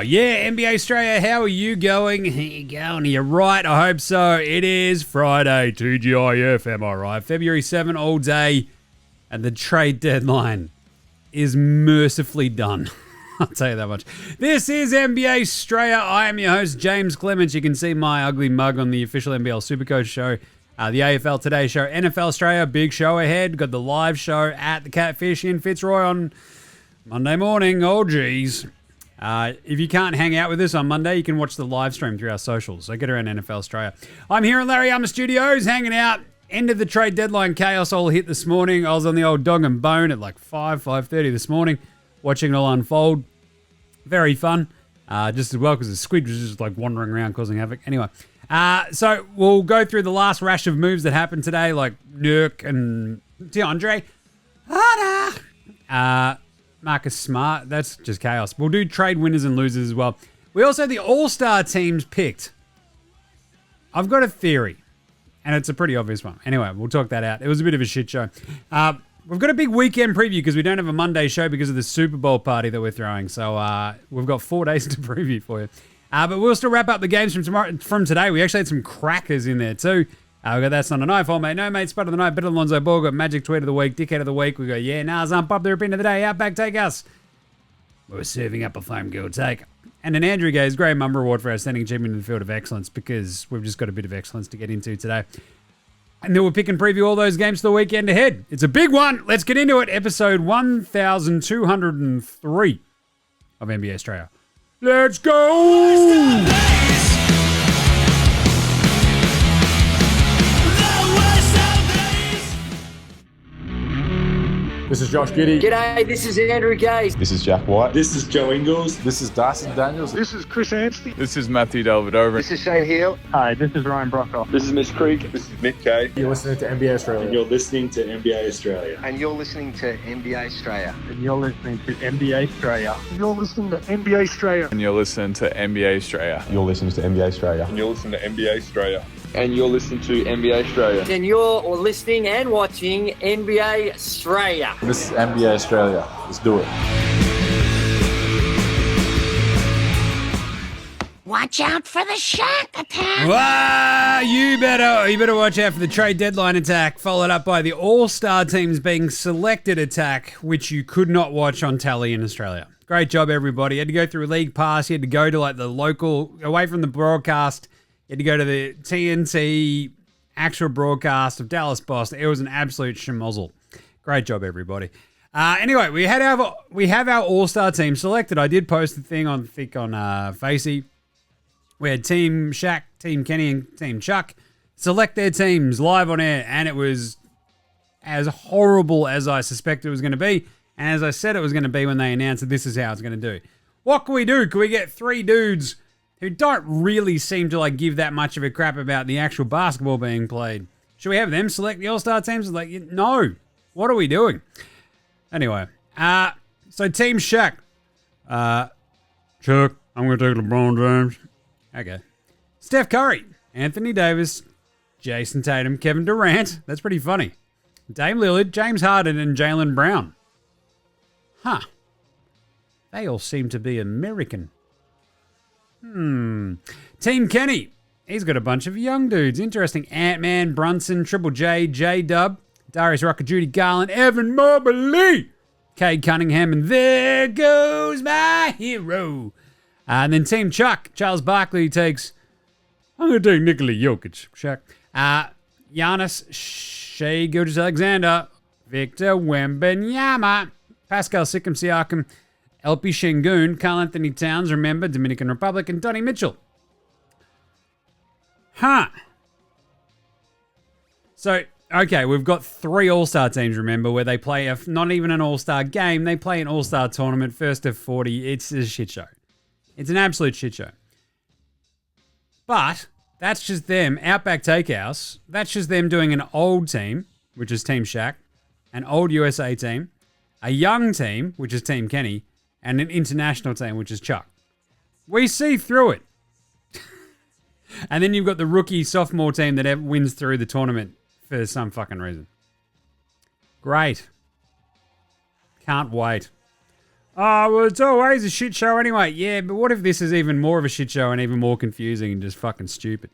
yeah, NBA Straya, how are you going? How you going? You're right, I hope so. It is Friday, TGIF, am I right? February 7 all day, and the trade deadline is mercifully done. I'll tell you that much. This is NBA Straya. I am your host, James Clements. You can see my ugly mug on the official NBL Supercoach show, the AFL Today show, NFL Straya, big show ahead. Got the live show at the Catfish in Fitzroy on Monday morning. Oh, geez. If you can't hang out with us on Monday, you can watch the live stream through our socials. So get around NFL Straya. I'm here in Larry Armour Studios, hanging out. End of the trade deadline chaos all hit this morning. I was on the old dog and bone at like 5:30 this morning, watching it all unfold. Very fun. Just as well because the squid was just like wandering around causing havoc. Anyway, so we'll go through the last rash of moves that happened today, like Nurk and DeAndre Hunter. Marcus Smart, that's just chaos. We'll do trade winners and losers as well. We also have the All-Star teams picked. I've got a theory, and it's a pretty obvious one. Anyway, we'll talk that out. It was a bit of a shit show. We've got a big weekend preview because we don't have a Monday show because of the Super Bowl party that we're throwing. So we've got 4 days to preview for you. But we'll still wrap up the games from today. We actually had some crackers in there too. We got That's Not a Knife, Old Mate, No Mate, Spud of the Night, Better Than Lonzo Ball, got Magic Tweet of the Week, Dickhead of the Week. We got it's Unpopular Opinion of the Day, Outback Takehouse. We're serving up a Flame Girl Take. And an Andrew Gaze Grey Mum Reward for Outstanding Achievement in the Field of Excellence because we've just got a bit of excellence to get into today. And then we'll pick and preview all those games for the weekend ahead. It's a big one. Let's get into it. Episode 1203 of NBA Straya. Let's go! This is Josh Giddey. G'day, this is Andrew Gaze. This is Jack White. This is Joe Ingles. This is Darcy Daniels. This is Chris Anstey. This is Matthew Delvedova. This is Shane Hill. Hi, this is Ryan Brockhoff. This is Mitch Creek. This is Nick Kay. You're listening to NBA Australia. And you're listening to NBA Australia. And you're listening to NBA Straya. And you're listening to NBA Straya. You're listening to NBA Straya. And you're listening to NBA Straya. You're listening to NBA Australia. And you're listening to NBA Straya. And you're listening to NBA Straya. And you're listening and watching NBA Straya. This is NBA Australia. Let's do it. Watch out for the Shaq attack. Wow, you better watch out for the trade deadline attack, followed up by the All-Star teams being selected attack, which you could not watch on Tally in Australia. Great job, everybody. You had to go through a league pass. You had to go to like the local, away from the broadcast. You had to go to the TNT actual broadcast of Dallas Boston. It was an absolute schmozzle. Great job, everybody. Anyway, we have our All-Star team selected. I did post the thing on Facey. We had Team Shaq, Team Kenny, and Team Chuck select their teams live on air, and it was as horrible as I suspected it was going to be, and as I said it was going to be when they announced that this is how it's going to do. What can we do? Can we get 3 dudes who don't really seem to like give that much of a crap about the actual basketball being played? Should we have them select the All-Star teams? Like, no. What are we doing? Anyway, so Team Shaq. Chuck, I'm going to take LeBron James. Okay. Steph Curry, Anthony Davis, Jason Tatum, Kevin Durant. That's pretty funny. Dame Lillard, James Harden, and Jaylen Brown. Huh. They all seem to be American. Team Kenny. He's got a bunch of young dudes. Interesting. Ant-Man, Brunson, Triple J, J-Dub, Darius Rucker, Judy Garland, Evan Mobley, Cade Cunningham, and there goes my hero. And then Team Chuck. Charles Barkley takes, I'm going to take Nikola Jokic. Shaq. Giannis, Shai Gilgeous-Alexander, Victor Wembanyama, Pascal Siakam, LP Şengün, Karl Anthony Towns, remember, Dominican Republic, and Donnie Mitchell. Huh. So, okay, we've got 3 All-Star teams, remember, where they play not even an All-Star game, they play an All-Star tournament, first of 40. It's a shit show. It's an absolute shit show. But that's just them, Outback Takehouse, that's just them doing an old team, which is Team Shaq, an old USA team, a young team, which is Team Kenny, and an international team, which is Chuck. We see through it. And then you've got the rookie sophomore team that wins through the tournament for some fucking reason. Great. Can't wait. Oh, well, it's always a shit show anyway. Yeah, but what if this is even more of a shit show and even more confusing and just fucking stupid?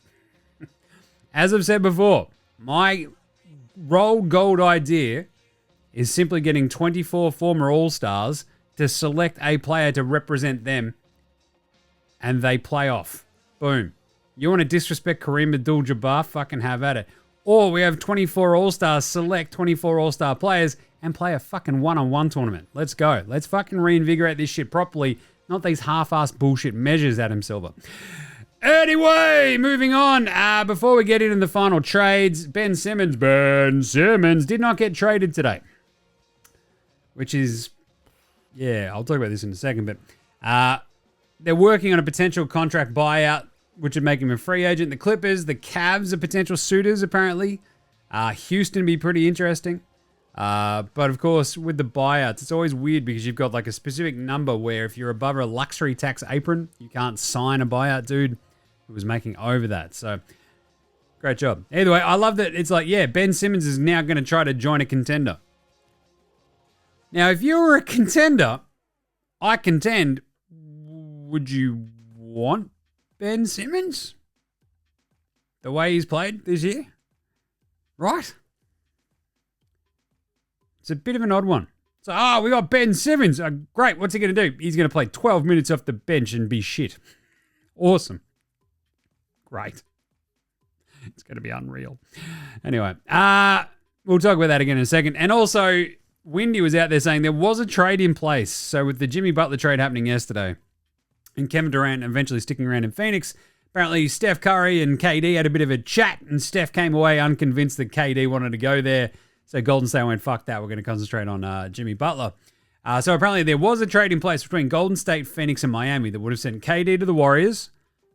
As I've said before, my roll gold idea is simply getting 24 former All-Stars to select a player to represent them and they play off. Boom. You want to disrespect Kareem Abdul-Jabbar? Fucking have at it. Or we have 24 All-Stars select 24 All-Star players and play a fucking one-on-one tournament. Let's go. Let's fucking reinvigorate this shit properly, not these half-assed bullshit measures, Adam Silver. Anyway, moving on. Before we get into the final trades, Ben Simmons did not get traded today. Which is, yeah, I'll talk about this in a second, but they're working on a potential contract buyout, which would make him a free agent. The Clippers, the Cavs are potential suitors, apparently. Houston would be pretty interesting. But of course, with the buyouts, it's always weird because you've got like a specific number where if you're above a luxury tax apron, you can't sign a buyout dude who was making over that. So, great job. Either way, I love that it's like, yeah, Ben Simmons is now going to try to join a contender. Now, if you were a contender, I contend, would you want Ben Simmons? The way he's played this year? Right? It's a bit of an odd one. So, we got Ben Simmons. Great, what's he going to do? He's going to play 12 minutes off the bench and be shit. Awesome. Great. It's going to be unreal. Anyway, we'll talk about that again in a second. And also, Windy was out there saying there was a trade in place. So with the Jimmy Butler trade happening yesterday and Kevin Durant eventually sticking around in Phoenix, apparently Steph Curry and KD had a bit of a chat and Steph came away unconvinced that KD wanted to go there. So Golden State went, fuck that, we're going to concentrate on Jimmy Butler. So apparently there was a trade in place between Golden State, Phoenix, and Miami that would have sent KD to the Warriors,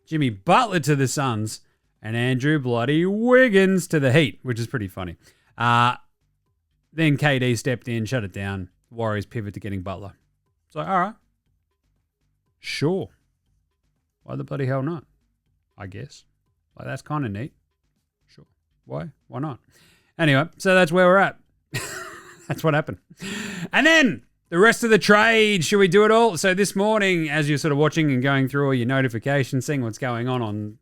Jimmy Butler to the Suns, and Andrew bloody Wiggins to the Heat, which is pretty funny. Then KD stepped in, shut it down. Warriors pivot to getting Butler. So, all right. Sure. Why the bloody hell not? I guess. Like, that's kind of neat. Sure. Why? Why not? Anyway, so that's where we're at. That's what happened. And then the rest of the trade. Should we do it all? So this morning, as you're sort of watching and going through all your notifications, seeing what's going on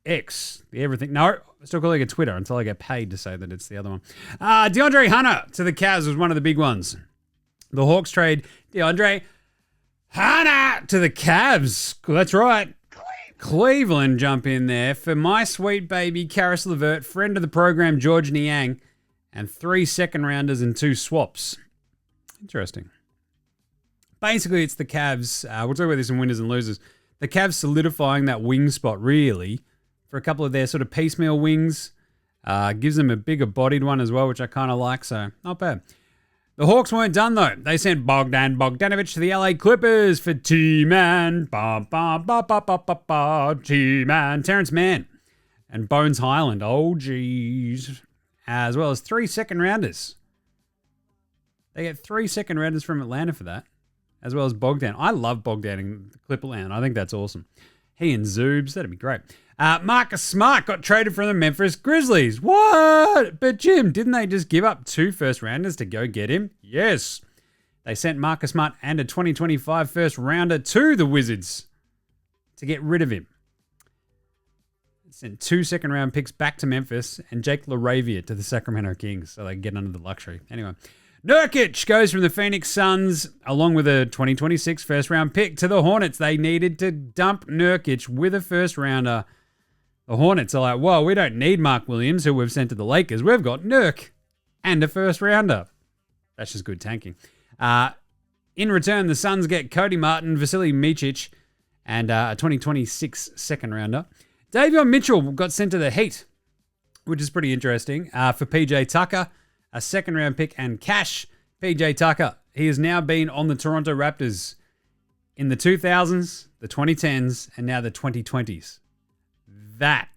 X, the everything. No, I still calling it Twitter until I get paid to say that it's the other one. DeAndre Hunter to the Cavs was one of the big ones. The Hawks trade DeAndre Hunter to the Cavs. That's right. Cleveland jump in there for my sweet baby Karis LeVert, friend of the program George Niang, and 3 second-rounders and 2 swaps. Interesting. Basically, it's the Cavs. We'll talk about this in winners and losers. The Cavs solidifying that wing spot, really, for a couple of their sort of piecemeal wings. Gives them a bigger bodied one as well, which I kind of like, so not bad. The Hawks weren't done, though. They sent Bogdan Bogdanovic to the LA Clippers for T-Man. T-Man. Terrence Mann and Bones Highland. Oh, geez. As well as 3 second-rounders. They get 3 second-rounders from Atlanta for that, as well as Bogdan. I love Bogdan in Clipperland. I think that's awesome. He and Zoobs, that'd be great. Marcus Smart got traded from the Memphis Grizzlies. What? But Jim, didn't they just give up 2 first-rounders to go get him? Yes. They sent Marcus Smart and a 2025 first-rounder to the Wizards to get rid of him. They sent 2 second-round picks back to Memphis and Jake LaRavia to the Sacramento Kings so they can get under the luxury. Anyway, Nurkic goes from the Phoenix Suns along with a 2026 first-round pick to the Hornets. They needed to dump Nurkic with a first-rounder. The Hornets are like, whoa, we don't need Mark Williams, who we've sent to the Lakers. We've got Nurk and a first-rounder. That's just good tanking. In return, the Suns get Cody Martin, Vasily Micic, and a 2026 second-rounder. Davion Mitchell got sent to the Heat, which is pretty interesting, for PJ Tucker, a second-round pick, and cash. PJ Tucker, he has now been on the Toronto Raptors in the 2000s, the 2010s, and now the 2020s. That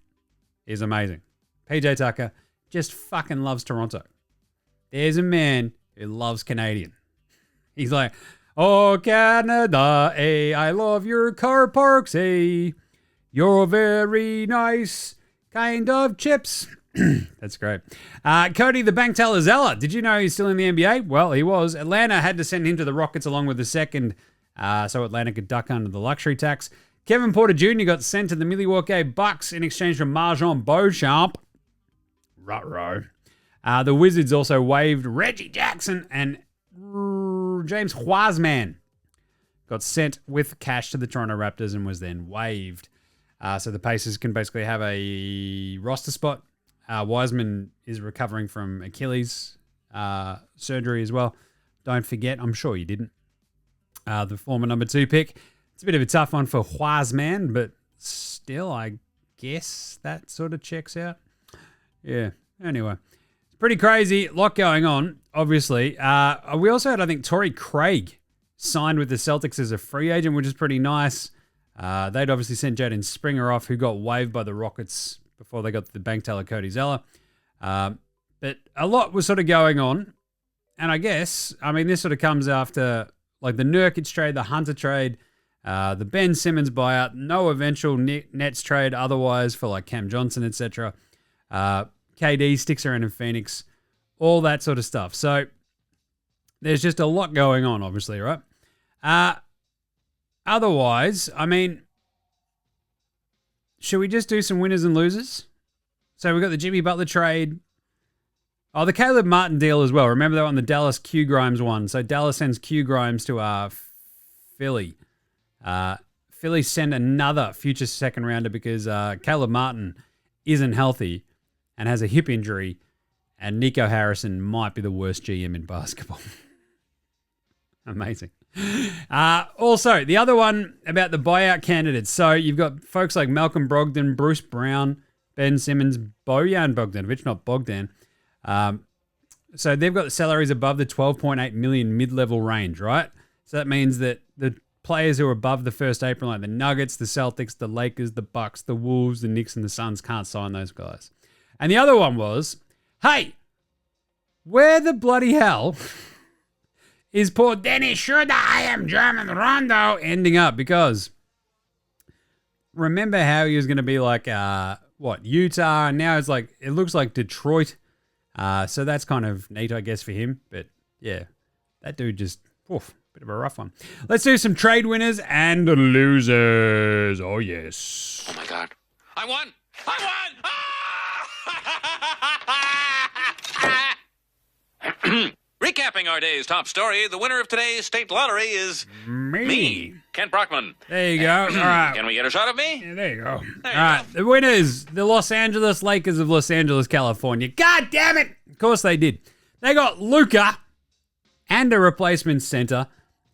is amazing. PJ Tucker just fucking loves Toronto. There's a man who loves Canadian. He's like, oh, Canada, eh, I love your car parks, eh. You're very nice kind of chips. That's great. Cody the Bank Teller Zeller. Did you know he's still in the NBA? Well, he was. Atlanta had to send him to the Rockets along with the second, so Atlanta could duck under the luxury tax. Kevin Porter Jr. got sent to the Milwaukee Bucks in exchange for Marjon Beauchamp. Ruh-roh. The Wizards also waived Reggie Jackson, and James Wiseman got sent with cash to the Toronto Raptors and was then waived. So the Pacers can basically have a roster spot. Wiseman is recovering from Achilles surgery as well. Don't forget, I'm sure you didn't. The former number 2 pick. It's a bit of a tough one for Wiseman, but still, I guess that sort of checks out. Yeah, anyway. It's pretty crazy. A lot going on, obviously. We also had, I think, Torrey Craig signed with the Celtics as a free agent, which is pretty nice. They'd obviously sent Jaden Springer off, who got waived by the Rockets before they got the bank teller Cody Zeller. But a lot was sort of going on. And I guess, I mean, this sort of comes after like the Nurkic trade, the Hunter trade, the Ben Simmons buyout, no eventual Nets trade otherwise for like Cam Johnson, etc. KD sticks around in Phoenix, all that sort of stuff. So there's just a lot going on, obviously, right? Otherwise, I mean, should we just do some winners and losers? So we got the Jimmy Butler trade. Oh, the Caleb Martin deal as well. Remember that one, the Dallas Q Grimes one. So Dallas sends Q Grimes to Philly. Philly send another future second rounder because Caleb Martin isn't healthy and has a hip injury, and Nico Harrison might be the worst GM in basketball. Amazing. Also, the other one about the buyout candidates. So you've got folks like Malcolm Brogdon, Bruce Brown, Ben Simmons, Bojan Bogdanovic, not Bogdan. So they've got salaries above the 12.8 million mid-level range, right? So that means that the players who are above the 1st April, like the Nuggets, the Celtics, the Lakers, the Bucks, the Wolves, the Knicks, and the Suns can't sign those guys. And the other one was, hey, where the bloody hell is poor Dennis Schroeder, I am German Rondo, ending up? Because remember how he was going to be like, Utah? Now it's like, it looks like Detroit. So that's kind of neat, I guess, for him. But yeah, that dude just, bit of a rough one. Let's do some trade winners and losers. Oh, yes. Oh, my God. I won! Recapping our day's top story, the winner of today's state lottery is me, Kent Brockman. There you go. All right. Can we get a shot of me? Yeah, there you go. All right. The winners, the Los Angeles Lakers of Los Angeles, California. God damn it. Of course they did. They got Luka and a replacement center,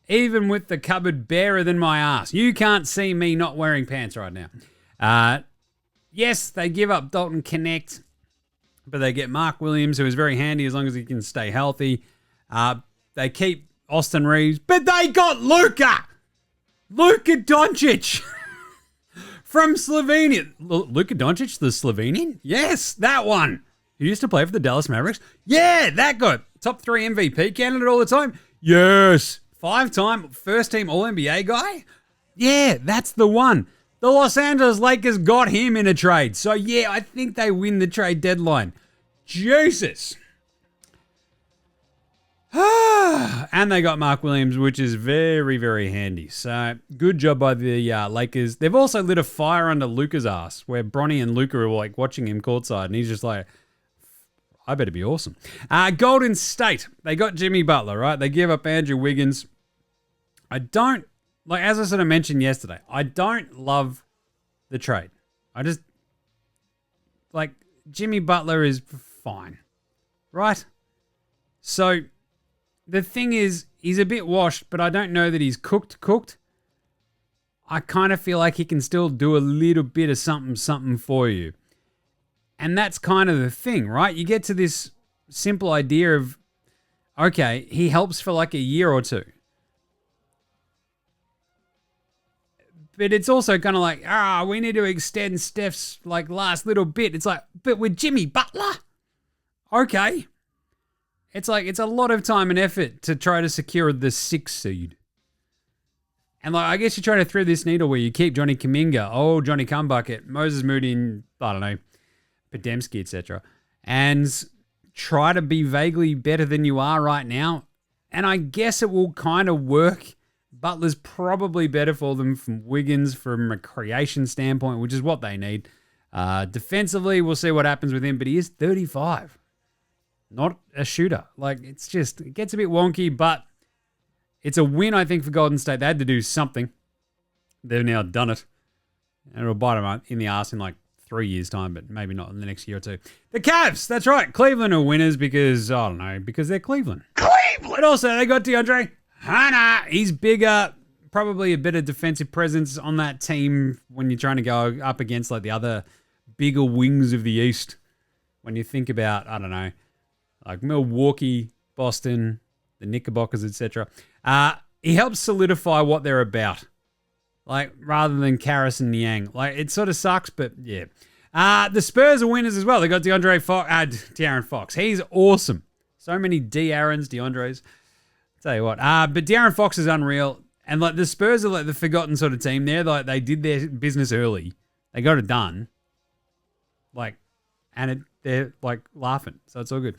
even with the cupboard barer than my ass. You can't see me not wearing pants right now. Yes, they give up Dalton Connect, but they get Mark Williams, who is very handy as long as he can stay healthy. They keep Austin Reeves, but they got Luka Doncic from Slovenia. Luka Doncic, the Slovenian? Yes, that one. He used to play for the Dallas Mavericks. Yeah, that guy. Top 3 MVP candidate all the time. Yes. 5-time first-team All-NBA guy. Yeah, that's the one. The Los Angeles Lakers got him in a trade. So, yeah, I think they win the trade deadline. Jesus. And they got Mark Williams, which is very, very handy. So, good job by the Lakers. They've also lit a fire under Luka's ass, where Bronny and Luka are like watching him courtside, and he's just like, I better be awesome. Golden State. They got Jimmy Butler, right? They give up Andrew Wiggins. I don't, like, as I sort of mentioned yesterday, I don't love the trade. I just, like, Jimmy Butler is fine, right? So, the thing is, he's a bit washed, but I don't know that he's cooked. I kind of feel like he can still do a little bit of something for you. And that's kind of the thing, right? You get to this simple idea of, okay, he helps for like a year or two. But it's also kind of like, we need to extend Steph's like last little bit. It's like, but with Jimmy Butler? Okay. It's like, it's a lot of time and effort to try to secure the 6th seed. And like, I guess you try to thread this needle where you keep Johnny Kuminga, Johnny Cumbucket, Moses Moody, and I don't know, Podemski, etc., and try to be vaguely better than you are right now. And I guess it will kind of work. Butler's probably better for them from Wiggins from a creation standpoint, which is what they need. Defensively, we'll see what happens with him, but he is 35. Not a shooter. Like, it gets a bit wonky, but it's a win, I think, for Golden State. They had to do something. They've now done it. And it'll bite them in the arse in like 3 years' time, but maybe not in the next year or two. The Cavs, that's right. Cleveland are winners because, I don't know, because they're Cleveland. But also, they got DeAndre Hunter. He's bigger, probably a better defensive presence on that team when you're trying to go up against like the other bigger wings of the East. When you think about, I don't know, like Milwaukee, Boston, the Knickerbockers, etc. He helps solidify what they're about. Like, rather than Karras and Niang. Like, it sort of sucks, but yeah. The Spurs are winners as well. They got De'Aaron Fox. He's awesome. So many De'Aarons, DeAndres. Tell you what. But De'Aaron Fox is unreal. And like the Spurs are like the forgotten sort of team. They're like, they did their business early. They got it done. Like, and they're like laughing. So it's all good.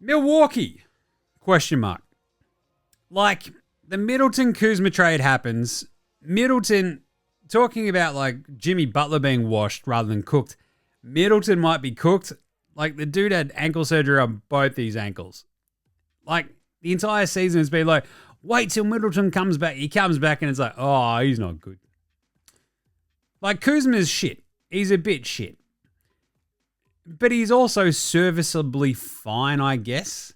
Milwaukee? Question mark. Like, the Middleton-Kuzma trade happens. Middleton, talking about like Jimmy Butler being washed rather than cooked. Middleton might be cooked. Like, the dude had ankle surgery on both these ankles. Like, the entire season has been like, wait till Middleton comes back. He comes back and it's like, oh, he's not good. Like, Kuzma's shit. He's a bit shit. But he's also serviceably fine, I guess.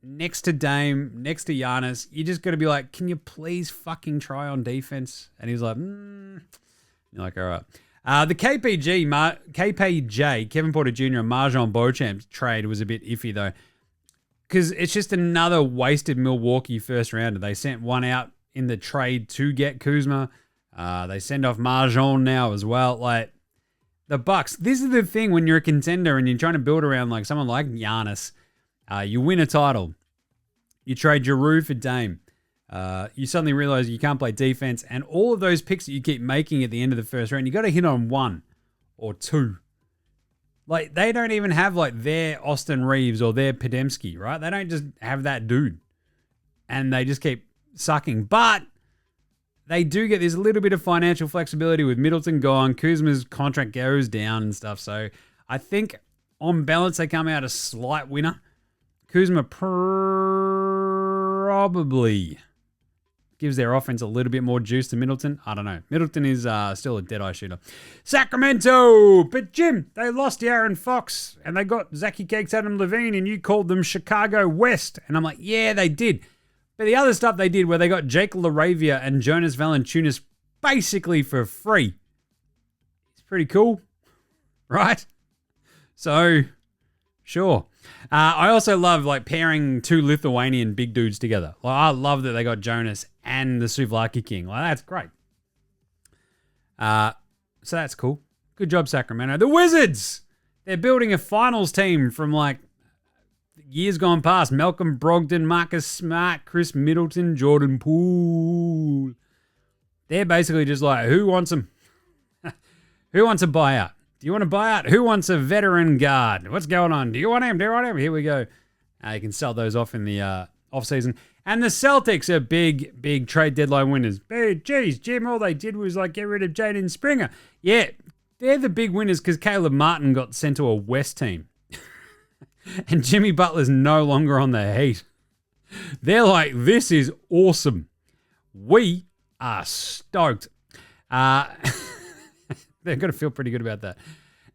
Next to Dame, next to Giannis, you just got to be like, can you please fucking try on defense? And he's like, You're like, all right. The KPJ, Kevin Porter Jr. and Marjon Beauchamp trade was a bit iffy, though. Because it's just another wasted Milwaukee first rounder. They sent one out in the trade to get Kuzma. They send off Marjon now as well. Like, the Bucks, this is the thing when you're a contender and you're trying to build around like someone like Giannis. You win a title. You trade Giroux for Dame. You suddenly realize you can't play defense. And all of those picks that you keep making at the end of the first round, you got to hit on one or two. Like, they don't even have like their Austin Reeves or their Podemski, right? They don't just have that dude. And they just keep sucking. But they do get this little bit of financial flexibility with Middleton gone. Kuzma's contract goes down and stuff. So I think on balance, they come out a slight winner. Kuzma probably gives their offense a little bit more juice than Middleton. I don't know. Middleton is still a dead-eye shooter. Sacramento! But Jim, they lost De'Aaron Fox and they got Zachy Cakes, Adam Levine, and you called them Chicago West. And I'm like, yeah, they did. But the other stuff they did where they got Jake LaRavia and Jonas Valanciunas basically for free. It's pretty cool, right? So, sure. I also love like pairing two Lithuanian big dudes together. Like, I love that they got Jonas and the Souvlaki King. Like, that's great. So that's cool. Good job, Sacramento. The Wizards! They're building a finals team from like years gone past. Malcolm Brogdon, Marcus Smart, Chris Middleton, Jordan Poole. They're basically just like, who wants them? Who wants a buyout? Do you want a buyout? Who wants a veteran guard? What's going on? Do you want him? Do you want him? Here we go. You can sell those off in the off-season. And the Celtics are big trade deadline winners. Hey, geez, Jim, all they did was like get rid of Jaden Springer. Yeah, they're the big winners because Caleb Martin got sent to a West team. And Jimmy Butler's no longer on the Heat. They're like, this is awesome. We are stoked. They're going to feel pretty good about that.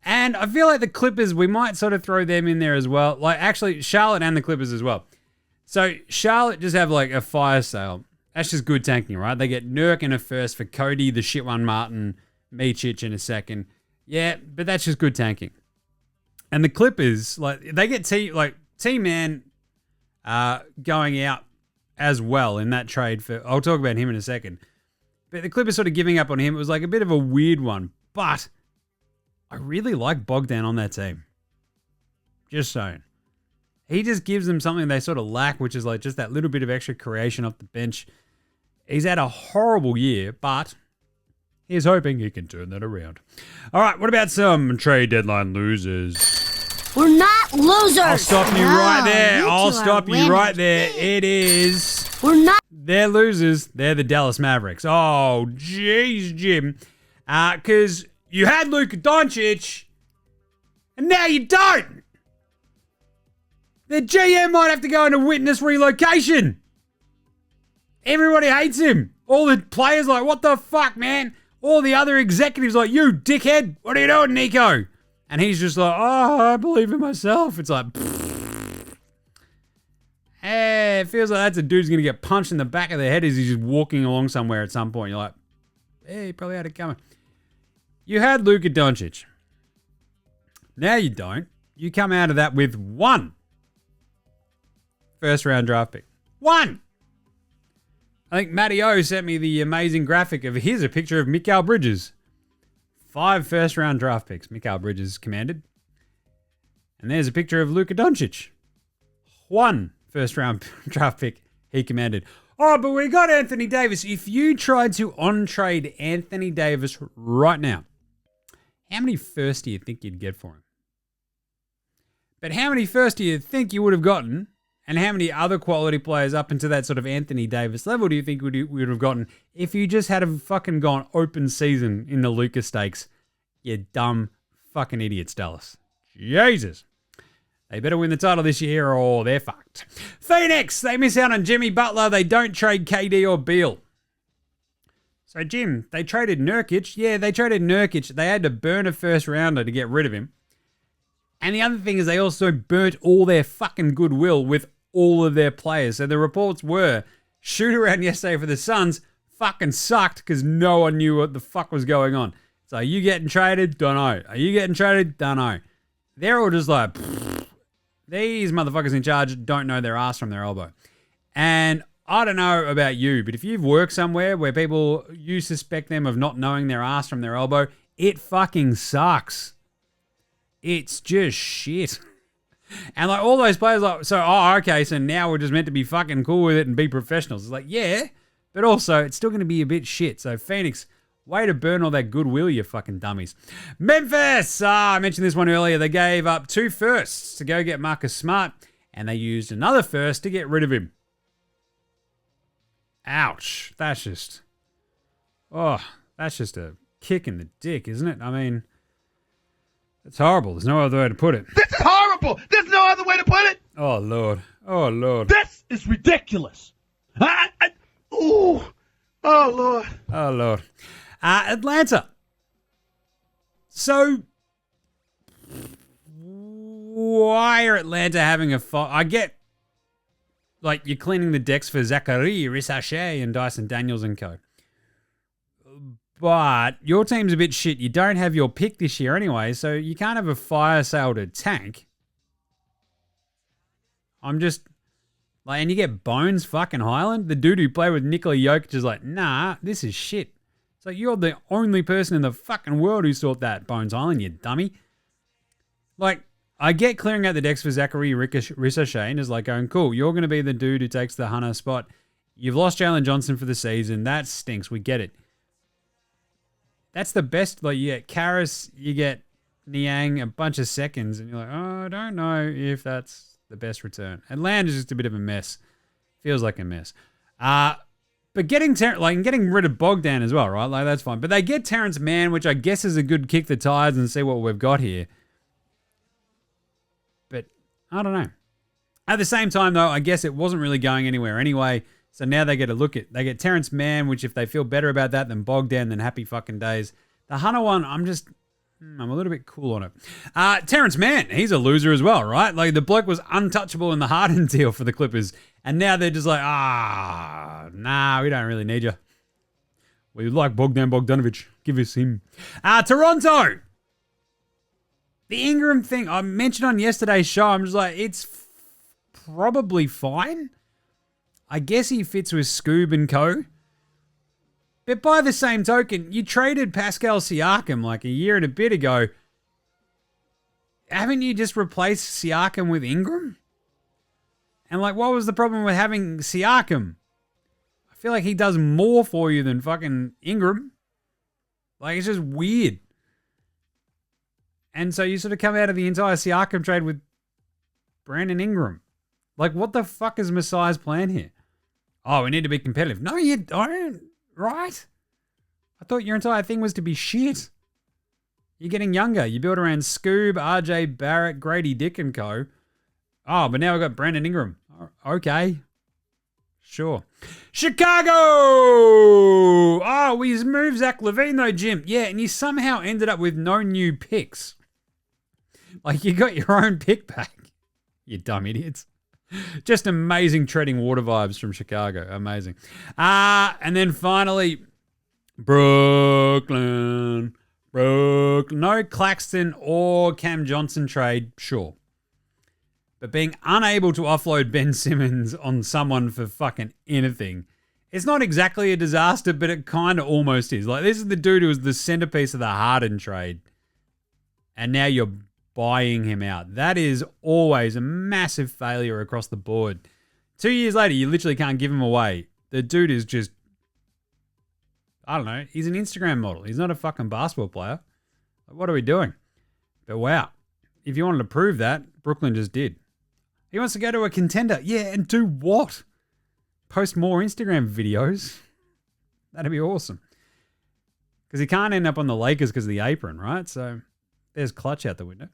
And I feel like the Clippers, we might sort of throw them in there as well. Like, actually, Charlotte and the Clippers as well. So, Charlotte just have, like, a fire sale. That's just good tanking, right? They get Nurk in a first for Cody, the shit one Martin, Micic in a second. Yeah, but that's just good tanking. And the Clippers, like, they get T-Man going out as well in that trade for... I'll talk about him in a second. But the Clippers sort of giving up on him. It was like a bit of a weird one. But I really like Bogdan on that team. Just saying. He just gives them something they sort of lack, which is like just that little bit of extra creation off the bench. He's had a horrible year, but He's hoping he can turn that around. All right, what about some trade deadline losers? We're not losers. I'll stop you right there. I'll stop you right there. It is. We're not. They're losers. They're the Dallas Mavericks. Oh, jeez, Jim. Because you had Luka Doncic, and now you don't. The GM might have to go into witness relocation. Everybody hates him. All the players like, what the fuck, man? All the other executives like, you dickhead. What are you doing, Nico? And he's just like, oh, I believe in myself. It's like, hey, it feels like that's a dude's going to get punched in the back of the head as he's just walking along somewhere at some point. You're like, hey, he probably had it coming. You had Luka Doncic. Now you don't. You come out of that with 1 first-round draft pick. 1! I think Matty O sent me the amazing graphic of, here's a picture of Mikal Bridges. 5 first-round draft picks Mikal Bridges commanded. And there's a picture of Luka Doncic. 1 first-round draft pick he commanded. Oh, but we got Anthony Davis. If you tried to on-trade Anthony Davis right now, how many first do you think you'd get for him? But how many first do you think you would have gotten? And how many other quality players up into that sort of Anthony Davis level do you think we would have gotten if you just had a fucking gone open season in the Luka stakes? You dumb fucking idiots, Dallas. Jesus. They better win the title this year or they're fucked. Phoenix, they miss out on Jimmy Butler. They don't trade KD or Beal. So, Jim, they traded Nurkic. Yeah, they traded Nurkic. They had to burn a first rounder to get rid of him. And the other thing is they also burnt all their fucking goodwill with all of their players. So the reports were, shoot around yesterday for the Suns fucking sucked because no one knew what the fuck was going on. So are you getting traded? Don't know. Are you getting traded? Don't know. They're all just like, these motherfuckers in charge don't know their ass from their elbow. And I don't know about you, but if you've worked somewhere where you suspect them of not knowing their ass from their elbow, it fucking sucks. It's just shit. And like all those players like, so now we're just meant to be fucking cool with it and be professionals. It's like, yeah, but also it's still going to be a bit shit. So Phoenix, way to burn all that goodwill, you fucking dummies. Memphis, I mentioned this one earlier. They gave up 2 firsts to go get Marcus Smart and they used another first to get rid of him. Ouch. That's just a kick in the dick, isn't it? I mean, it's horrible. There's no other way to put it. This is horrible. There's no other way to put it. Oh, Lord. Oh, Lord. This is ridiculous. Oh, Lord. Oh, Lord. Atlanta. So, why are Atlanta having a fight? I get, like, you're cleaning the decks for Zachary, Rissachet, and Dyson Daniels and co. But your team's a bit shit. You don't have your pick this year anyway, so you can't have a fire sale to tank. I'm just like, and you get Bones fucking Highland, the dude who played with Nikola Jokic is like, nah, this is shit. So you're the only person in the fucking world who thought that, Bones Highland, you dummy. Like, I get clearing out the decks for Zachary Rissachet and is like going, cool, you're going to be the dude who takes the Hunter spot. You've lost Jalen Johnson for the season. That stinks. We get it. That's the best. Like, you get Karras, you get Niang, a bunch of seconds, and you're like, oh, I don't know if that's the best return. Atlanta's just a bit of a mess. Feels like a mess. But getting rid of Bogdan as well, right? Like, that's fine. But they get Terrence Mann, which I guess is a good kick the tires and see what we've got here. But I don't know. At the same time, though, I guess it wasn't really going anywhere anyway. So now they get a look at, they get Terrence Mann, which if they feel better about that than Bogdan, then happy fucking days. The Hunter one, I'm a little bit cool on it. Terrence Mann, he's a loser as well, right? Like, the bloke was untouchable in the Harden deal for the Clippers. And now they're just like, nah, we don't really need you. We like Bogdan Bogdanovic. Give us him. Toronto. The Ingram thing, I mentioned on yesterday's show, I'm just like, it's probably fine. I guess he fits with Scoob and co. But by the same token, you traded Pascal Siakam like a year and a bit ago. Haven't you just replaced Siakam with Ingram? And like, what was the problem with having Siakam? I feel like he does more for you than fucking Ingram. Like, it's just weird. And so you sort of come out of the entire Siakam trade with Brandon Ingram. Like, what the fuck is Masai's plan here? Oh, we need to be competitive. No, you don't, right? I thought your entire thing was to be shit. You're getting younger. You build around Scoob, RJ Barrett, Grady Dick and co. Oh, but now we've got Brandon Ingram. Okay. Sure. Chicago! Oh, we moved Zach LaVine though, Jim. Yeah, and you somehow ended up with no new picks. Like, you got your own pick back. You dumb idiots. Just amazing treading water vibes from Chicago. Amazing. And then finally, Brooklyn. No Claxton or Cam Johnson trade, sure. But being unable to offload Ben Simmons on someone for fucking anything, it's not exactly a disaster, but it kind of almost is. Like, this is the dude who was the centerpiece of the Harden trade, and now you're buying him out. That is always a massive failure across the board. 2 years later, you literally can't give him away. The dude is just, I don't know, he's an Instagram model. He's not a fucking basketball player. Like, what are we doing? But wow, if you wanted to prove that, Brooklyn just did. He wants to go to a contender. Yeah, and do what? Post more Instagram videos? That'd be awesome. Because he can't end up on the Lakers because of the apron, right? So there's clutch out the window.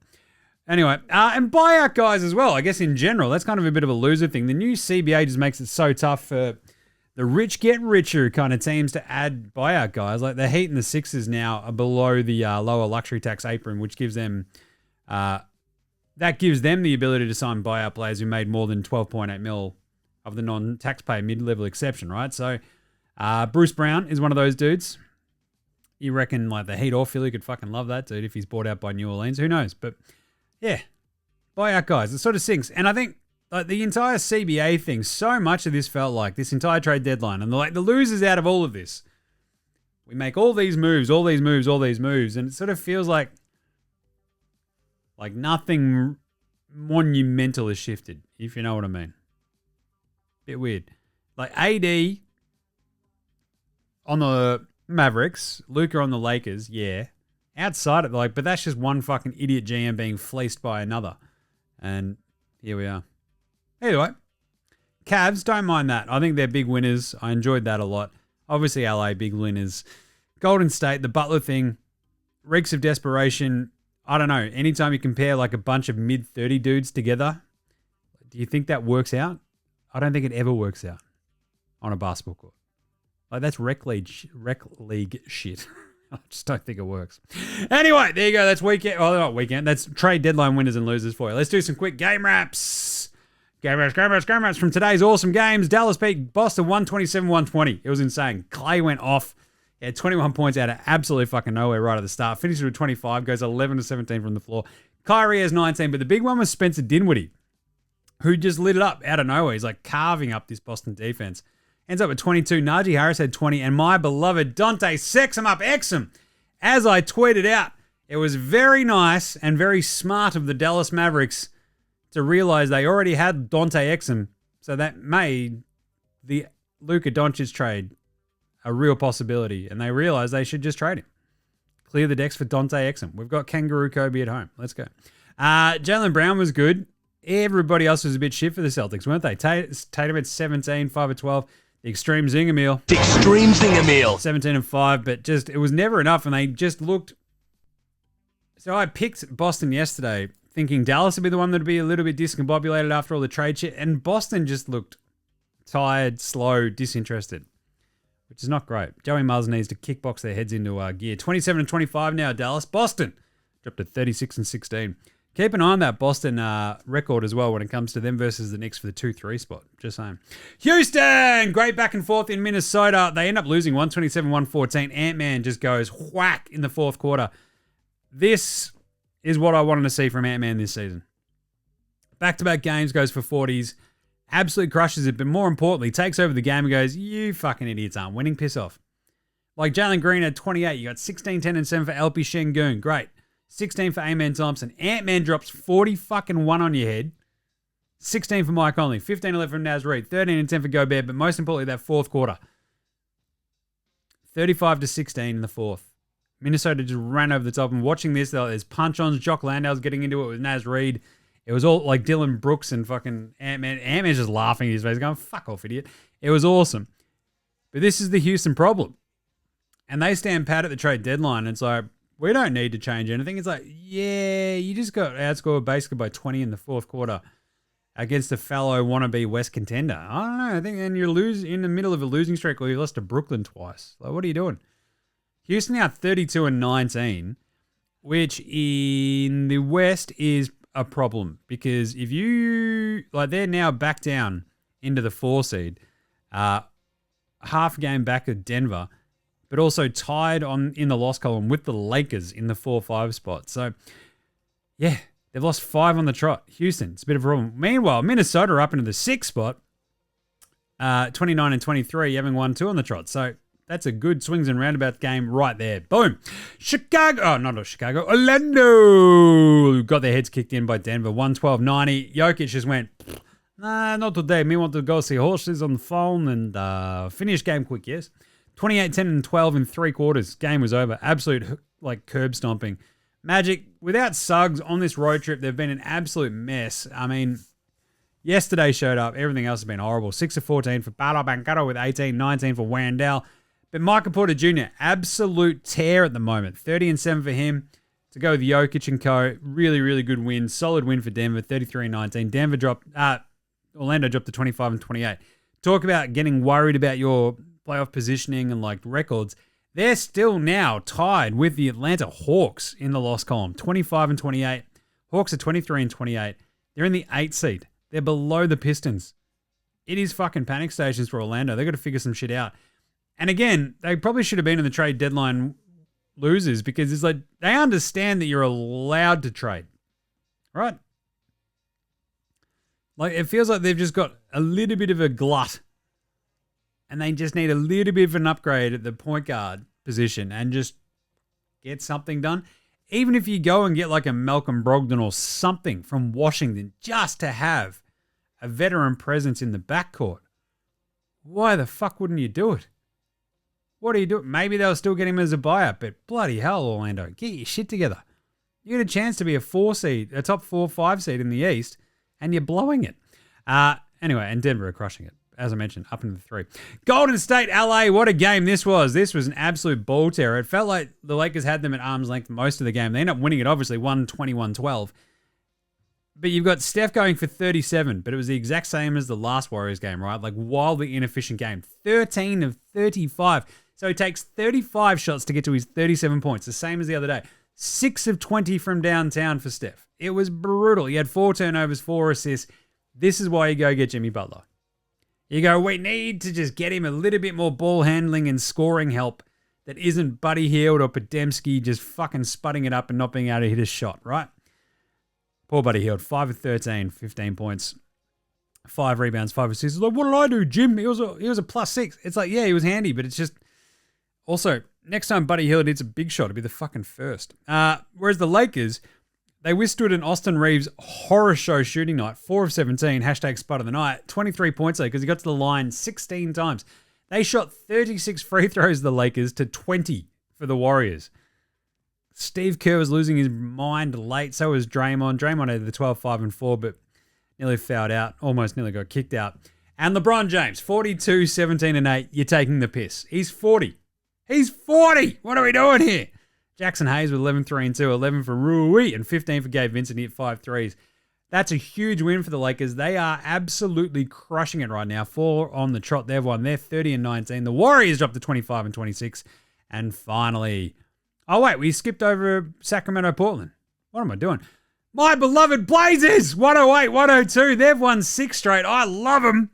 Anyway, and buyout guys as well. I guess in general, that's kind of a bit of a loser thing. The new CBA just makes it so tough for the rich get richer kind of teams to add buyout guys. Like the Heat and the Sixers now are below the lower luxury tax apron, which gives them that gives them the ability to sign buyout players who made more than 12.8 mil of the non-taxpayer mid-level exception, right? So Bruce Brown is one of those dudes. You reckon like the Heat or Philly could fucking love that dude if he's bought out by New Orleans? Who knows? But yeah, buyout guys. It sort of sinks. And I think like the entire CBA thing, so much of this felt like this entire trade deadline. And the losers out of all of this, we make all these moves, and it sort of feels like nothing monumental has shifted, if you know what I mean. Bit weird. Like AD on the Mavericks, Luka on the Lakers, yeah. Outside of but that's just one fucking idiot GM being fleeced by another. And here we are. Anyway, Cavs, don't mind that. I think they're big winners. I enjoyed that a lot. Obviously, LA, big winners. Golden State, the Butler thing, reeks of desperation. I don't know. Anytime you compare like a bunch of mid-30 dudes together, do you think that works out? I don't think it ever works out on a basketball court. Like, that's rec league shit. I just don't think it works. Anyway, there you go. That's weekend. Oh, not weekend. That's trade deadline winners and losers for you. Let's do some quick game wraps. Game wraps from today's awesome games. Dallas beat Boston 127-120. It was insane. Clay went off. He had 21 points out of absolutely fucking nowhere right at the start. Finishes with 25, goes 11 to 17 from the floor. Kyrie has 19, but the big one was Spencer Dinwiddie, who just lit it up out of nowhere. He's like carving up this Boston defense. Ends up with 22. Najee Harris had 20, and my beloved Dante Sexum up Exum. As I tweeted out, it was very nice and very smart of the Dallas Mavericks to realize they already had Dante Exum, so that made the Luka Doncic trade a real possibility, and they realized they should just trade him. Clear the decks for Dante Exum. We've got Kangaroo Kobe at home. Let's go. Jaylen Brown was good. Everybody else was a bit shit for the Celtics, weren't they? Tatum had 17, 5 of 12. The Extreme Zinger Meal. 17 and 5, but just it was never enough, and they just looked. So I picked Boston yesterday, thinking Dallas would be the one that would be a little bit discombobulated after all the trade shit, and Boston just looked tired, slow, disinterested, which is not great. Joey Muzz needs to kickbox their heads into gear. 27 and 25 now, Dallas. Boston dropped to 36 and 16. Keep an eye on that Boston record as well when it comes to them versus the Knicks for the 2-3 spot. Just saying. Houston! Great back and forth in Minnesota. They end up losing 127-114. Ant-Man just goes whack in the fourth quarter. This is what I wanted to see from Ant-Man this season. Back-to-back games, goes for 40s. Absolutely crushes it, but more importantly, takes over the game and goes, you fucking idiots aren't winning, piss off. Like Jalen Green had 28. You got 16, 10, and 7 for LP Şengün. Great. 16 for Amen Thompson. Ant-Man drops 40 fucking 1 on your head. 16 for Mike Conley. 15, 11 for Naz Reid. 13 and 10 for Gobert. But most importantly, that fourth quarter. 35 to 16 in the fourth. Minnesota just ran over the top. And watching this, there's punch-ons. Jock Landale's getting into it with Naz Reid. It was all like Dylan Brooks and fucking Ant-Man. Ant-Man's just laughing in his face going, fuck off, idiot. It was awesome. But this is the Houston problem. And they stand pat at the trade deadline. And it's like, we don't need to change anything. It's like, yeah, you just got outscored basically by 20 in the fourth quarter against a fellow wannabe West contender. I don't know. I think then you're in the middle of a losing streak, or you lost to Brooklyn twice. Like, what are you doing? Houston now 32-19, which in the West is a problem because if you they're now back down into the 4 seed, half a game back of Denver, but also tied in the loss column with the Lakers in the 4-5 spot. So, yeah, they've lost 5 on the trot. Houston, it's a bit of a problem. Meanwhile, Minnesota are up into the 6th spot, 29-23, having won 2 on the trot. So, that's a good swings and roundabout game right there. Boom. Orlando got their heads kicked in by Denver, 112-90. Jokic just went, nah, not today. Me want to go see horses on the phone and finish game quick, yes? 28-10 and 12 in 3 quarters. Game was over. Absolute curb stomping. Magic, without Suggs on this road trip, they've been an absolute mess. I mean, yesterday showed up. Everything else has been horrible. 6 of 14 for Paolo Banchero with 18, 19 for Wandale. But Michael Porter Jr., absolute tear at the moment. 30 and 7 for him to go with Jokic and co. Really, really good win. Solid win for Denver, 33-19. Orlando dropped to 25 and 28. Talk about getting worried about your playoff positioning and records. They're still now tied with the Atlanta Hawks in the loss column, 25 and 28. Hawks are 23 and 28. They're in the 8th seed. They're below the Pistons. It is fucking panic stations for Orlando. They've got to figure some shit out. And again, they probably should have been in the trade deadline losers because it's they understand that you're allowed to trade, right? It feels like they've just got a little bit of a glut and they just need a little bit of an upgrade at the point guard position and just get something done. Even if you go and get a Malcolm Brogdon or something from Washington just to have a veteran presence in the backcourt, why the fuck wouldn't you do it? What are you doing? Maybe they'll still get him as a buyout, but bloody hell, Orlando, get your shit together. You get a chance to be a top 4-5 seed in the East, and you're blowing it. Anyway, and Denver are crushing it. As I mentioned, up into the 3. Golden State, LA, what a game this was. This was an absolute ball terror. It felt like the Lakers had them at arm's length most of the game. They ended up winning it, obviously, 121-12. But you've got Steph going for 37, but it was the exact same as the last Warriors game, right? Wildly inefficient game. 13 of 35. So he takes 35 shots to get to his 37 points, the same as the other day. 6 of 20 from downtown for Steph. It was brutal. He had 4 turnovers, 4 assists. This is why you go get Jimmy Butler. You go, we need to just get him a little bit more ball handling and scoring help that isn't Buddy Hield or Podziemski just fucking sputting it up and not being able to hit a shot, right? Poor Buddy Hield, 5 of 13, 15 points, 5 rebounds, 5 assists. What did I do, Jim? He was a +6. It's yeah, he was handy, but it's just... Also, next time Buddy Hield hits a big shot, it'll be the fucking first. Whereas the Lakers, they withstood an Austin Reeves horror show shooting night, 4 of 17, #Spud of the night, 23 points though, because he got to the line 16 times. They shot 36 free throws, the Lakers, to 20 for the Warriors. Steve Kerr was losing his mind late, so was Draymond. Draymond had the 12, 5, and 4, but nearly fouled out, almost nearly got kicked out. And LeBron James, 42, 17, and 8. You're taking the piss. He's 40. He's 40. What are we doing here? Jackson Hayes with 11, 3, and 2, 11 for Rui, and 15 for Gabe Vincent. He hit 5 threes. That's a huge win for the Lakers. They are absolutely crushing it right now. 4 on the trot. They've won. They're 30 and 19. The Warriors dropped to 25 and 26. And finally, we skipped over Sacramento, Portland. What am I doing? My beloved Blazers, 108, 102. They've won 6 straight. I love them.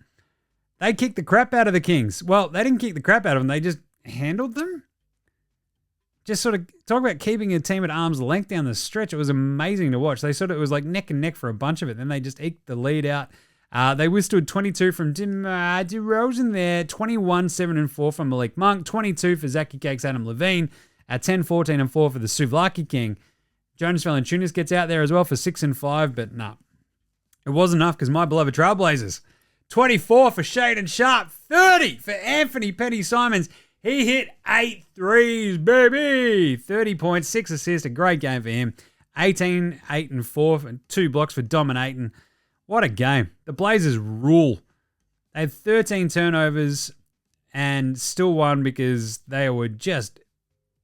They kicked the crap out of the Kings. Well, they didn't kick the crap out of them. They just handled them. Just sort of talk about keeping a team at arm's length down the stretch. It was amazing to watch. It was neck and neck for a bunch of it. Then they just eked the lead out. They withstood 22 from DeRozan there, 21, 7, and 4 from Malik Monk, 22 for Zachy Cakes Adam Levine, 10, 14, and 4 for the Souvlaki King. Jonas Valanciunas gets out there as well for 6 and 5, but nah. It wasn't enough because my beloved Trailblazers, 24 for Shaden Sharp, 30 for Anthony Petty Simons. He hit 8 threes, baby. 30 points, 6 assists. A great game for him. 18, 8 and 4, and 2 blocks for dominating. What a game. The Blazers rule. They had 13 turnovers and still won because they were just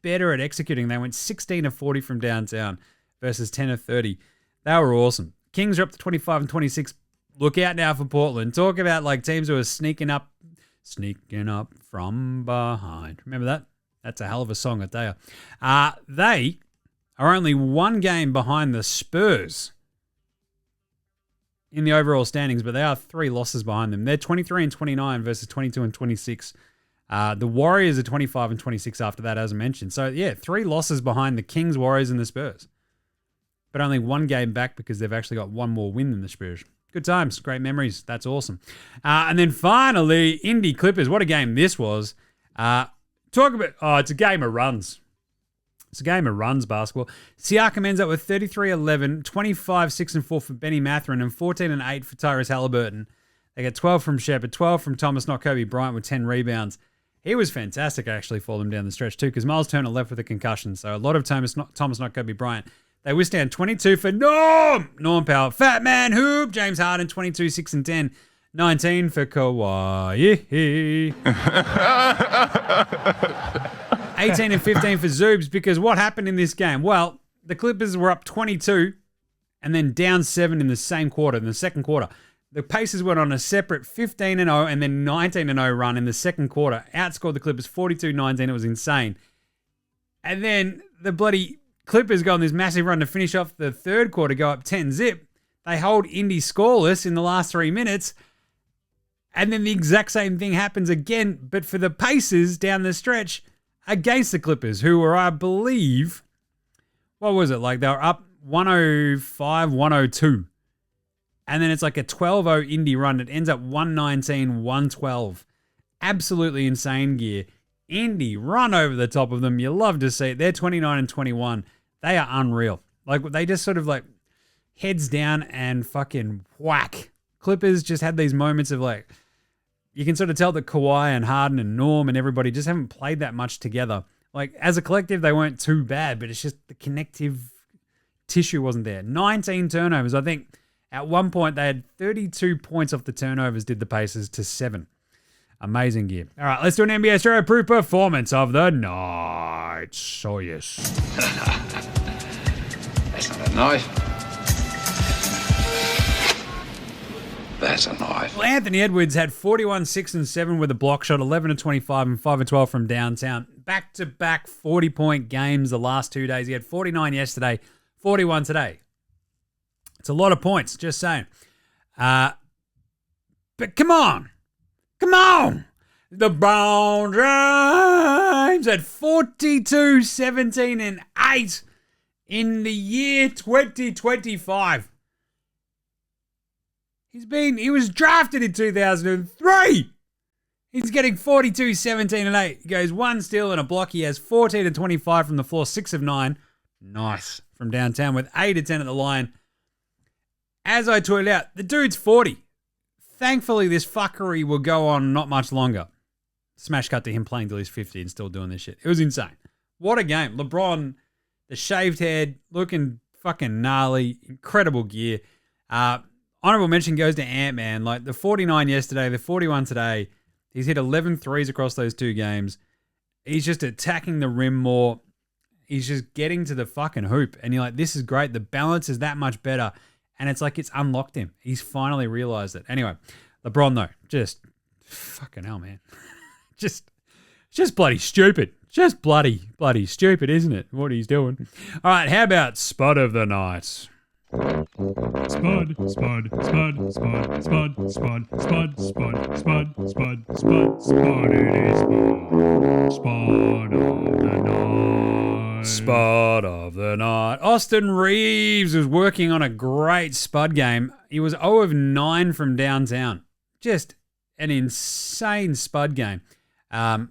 better at executing. They went 16 of 40 from downtown versus 10 of 30. They were awesome. Kings are up to 25 and 26. Look out now for Portland. Talk about like teams who are sneaking up from behind. Remember that? That's a hell of a song, I tell you. They are only one game behind the Spurs in the overall standings, but they are 3 losses behind them. They're 23 and 29 versus 22 and 26. The Warriors are 25 and 26 after that, as I mentioned. So, yeah, 3 losses behind the Kings, Warriors, and the Spurs. But only one game back because they've actually got one more win than the Spurs. Good times, great memories. That's awesome. And then finally, Indy Clippers. What a game this was. It's a game of runs. It's a game of runs basketball. Siakam ends up with 33-11, 25-6-4 for Benny Mathurin, and 14-8 for Tyrese Halliburton. They get 12 from Shepard, 12 from Thomas, not Kobe Bryant, with 10 rebounds. He was fantastic, actually, for them down the stretch, too, because Miles Turner left with a concussion. So a lot of Thomas, not Kobe Bryant. They withstand 22 for Norm Powell. Fat Man Hoop. James Harden, 22, 6 and 10. 19 for Kawhi. 18 and 15 for Zoobs, because what happened in this game? Well, the Clippers were up 22 and then down 7 in the same quarter, in the second quarter. The Pacers went on a separate 15-0 and then 19-0 run in the second quarter. Outscored the Clippers 42-19. It was insane. And then the bloody Clippers go on this massive run to finish off the third quarter, go up 10-zip. They hold Indy scoreless in the last 3 minutes. And then the exact same thing happens again, but for the Pacers down the stretch against the Clippers, who were, I believe, what was it? Like they were up 105, 102. And then it's like a 12-0 Indy run. It ends up 119, 112. Absolutely insane gear. Indy run over the top of them. You love to see it. They're 29 and 21. They are unreal. Like they just sort of like heads down and fucking whack. Clippers just had these moments of like, you can sort of tell that Kawhi and Harden and Norm and everybody just haven't played that much together. Like as a collective, they weren't too bad, but it's just the connective tissue wasn't there. 19 turnovers. I think at one point they had 32 points off the turnovers, did the Pacers, to 7. Amazing gear. All right, let's do an NBA Straya Proof performance of the night. So yes. That's not a knife. That's a knife. Well, Anthony Edwards had 41, 6 and 7 with a block shot, 11 and 25 and 5 and 12 from downtown. Back-to-back 40-point games the last 2 days. He had 49 yesterday, 41 today. It's a lot of points, just saying. But come on. Come on. The Brown James at 42, 17 and 8 in the year 2025. He was drafted in 2003. He's getting 42, 17 and 8. He goes 1 steal and a block. He has 14 and 25 from the floor, 6 of 9. Nice. From downtown with 8 of 10 at the line. As I tweeted out, the dude's 40. Thankfully, this fuckery will go on not much longer. Smash cut to him playing till he's 50 and still doing this shit. It was insane. What a game. LeBron, the shaved head, looking fucking gnarly. Incredible gear. Honorable mention goes to Ant-Man. Like the 49 yesterday, the 41 today. He's hit 11 threes across those 2 games. He's just attacking the rim more. He's just getting to the fucking hoop. And you're like, this is great. The balance is that much better. And it's like it's unlocked him. He's finally realized it. Anyway, LeBron, though, just fucking hell, man. just bloody stupid. Just bloody stupid, isn't it? What he's doing. All right, how about Spud of the night? Spud. Spud of the night. Austin Reeves was working on a great Spud game. He was 0 of 9 from downtown. Just an insane Spud game. And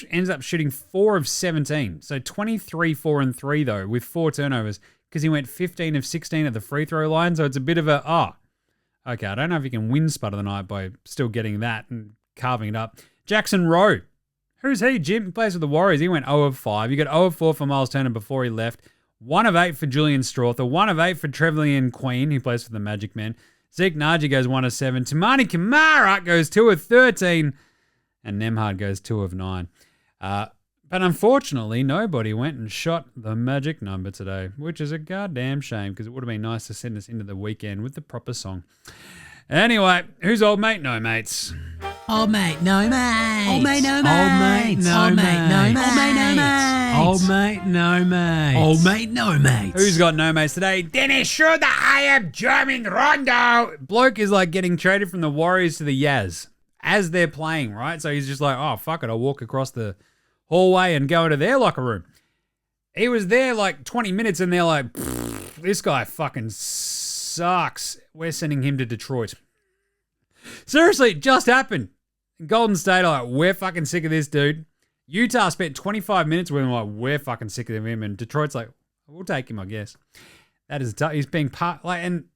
ends up shooting 4 of 17. So 23, 4 and 3 though, with 4 turnovers, because he went 15 of 16 at the free throw line. So it's a bit of okay, I don't know if you can win Spud of the night by still getting that and carving it up. Jackson Rowe. Who's he, Jim? He plays with the Warriors. He went 0 of 5. You got 0 of 4 for Miles Turner before he left. 1 of 8 for Julian Strawther. 1 of 8 for Trevelyan Queen, who plays for the Magic Men. Zeke Naji goes 1 of 7. Tamani Kamara goes 2 of 13. And Nemhard goes 2 of 9. But unfortunately, nobody went and shot the magic number today, which is a goddamn shame because it would have been nice to send us into the weekend with the proper song. Anyway, who's old mate? No mates. Old mate, no mates. Old mate, no mates. Old mate, no mates. Old mate, no mates. Old mate, no mates. Old mate, no mates. Who's got no mates today? Dennis Schroeder, I am German Rondo. Bloke is like getting traded from the Warriors to the Yaz as they're playing, right? So he's just like, oh, fuck it, I'll walk across the hallway and go into their locker room. He was there like 20 minutes and they're like, this guy fucking sucks. We're sending him to Detroit. Seriously, it just happened. Golden State are like, we're fucking sick of this dude. Utah spent 25 minutes with him like, we're fucking sick of him. And Detroit's like, we'll take him, I guess. That is tough. He's being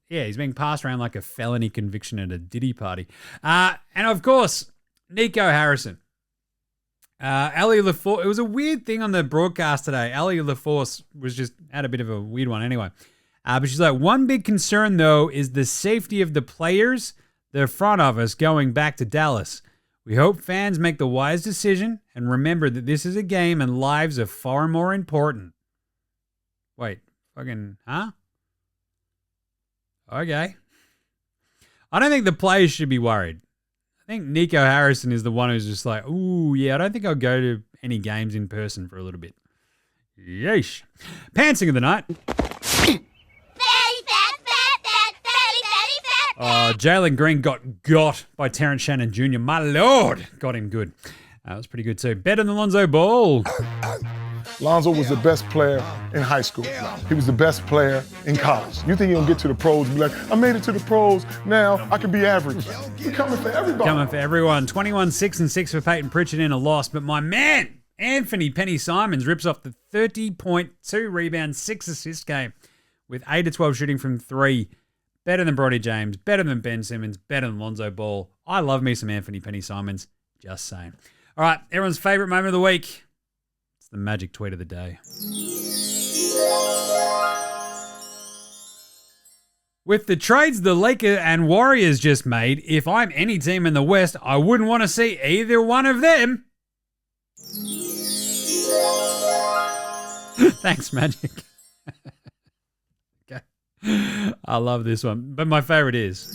he's being passed around like a felony conviction at a Diddy party. And of course, Nico Harrison. Ali LaForce, it was a weird thing on the broadcast today. Ali LaForce had a bit of a weird one anyway. But she's like, one big concern though is the safety of the players, the front office going back to Dallas. We hope fans make the wise decision and remember that this is a game and lives are far more important. Wait, fucking, huh? Okay. I don't think the players should be worried. I think Nico Harrison is the one who's just like, ooh, yeah, I don't think I'll go to any games in person for a little bit. Yeesh. Pantsing of the night. Jalen Green got by Terrence Shannon Jr. My Lord. Got him good. That was pretty good too. Better than Lonzo Ball. Lonzo was the best player in high school. He was the best player in college. You think he'll get to the pros and be like, I made it to the pros, now I can be average. He's coming for everybody. Coming for everyone. 21-6-6 for Peyton Pritchard in a loss. But my man, Anthony Penny-Simons rips off the 30.2 rebound, 6 assist game with 8 of 12 shooting from 3. Better than Brodie James, better than Ben Simmons, better than Lonzo Ball. I love me some Anthony Penny-Simons. Just saying. All right, everyone's favorite moment of the week. It's the magic tweet of the day. With the trades the Lakers and Warriors just made, if I'm any team in the West, I wouldn't want to see either one of them. Thanks, Magic. Okay. I love this one, but my favorite is...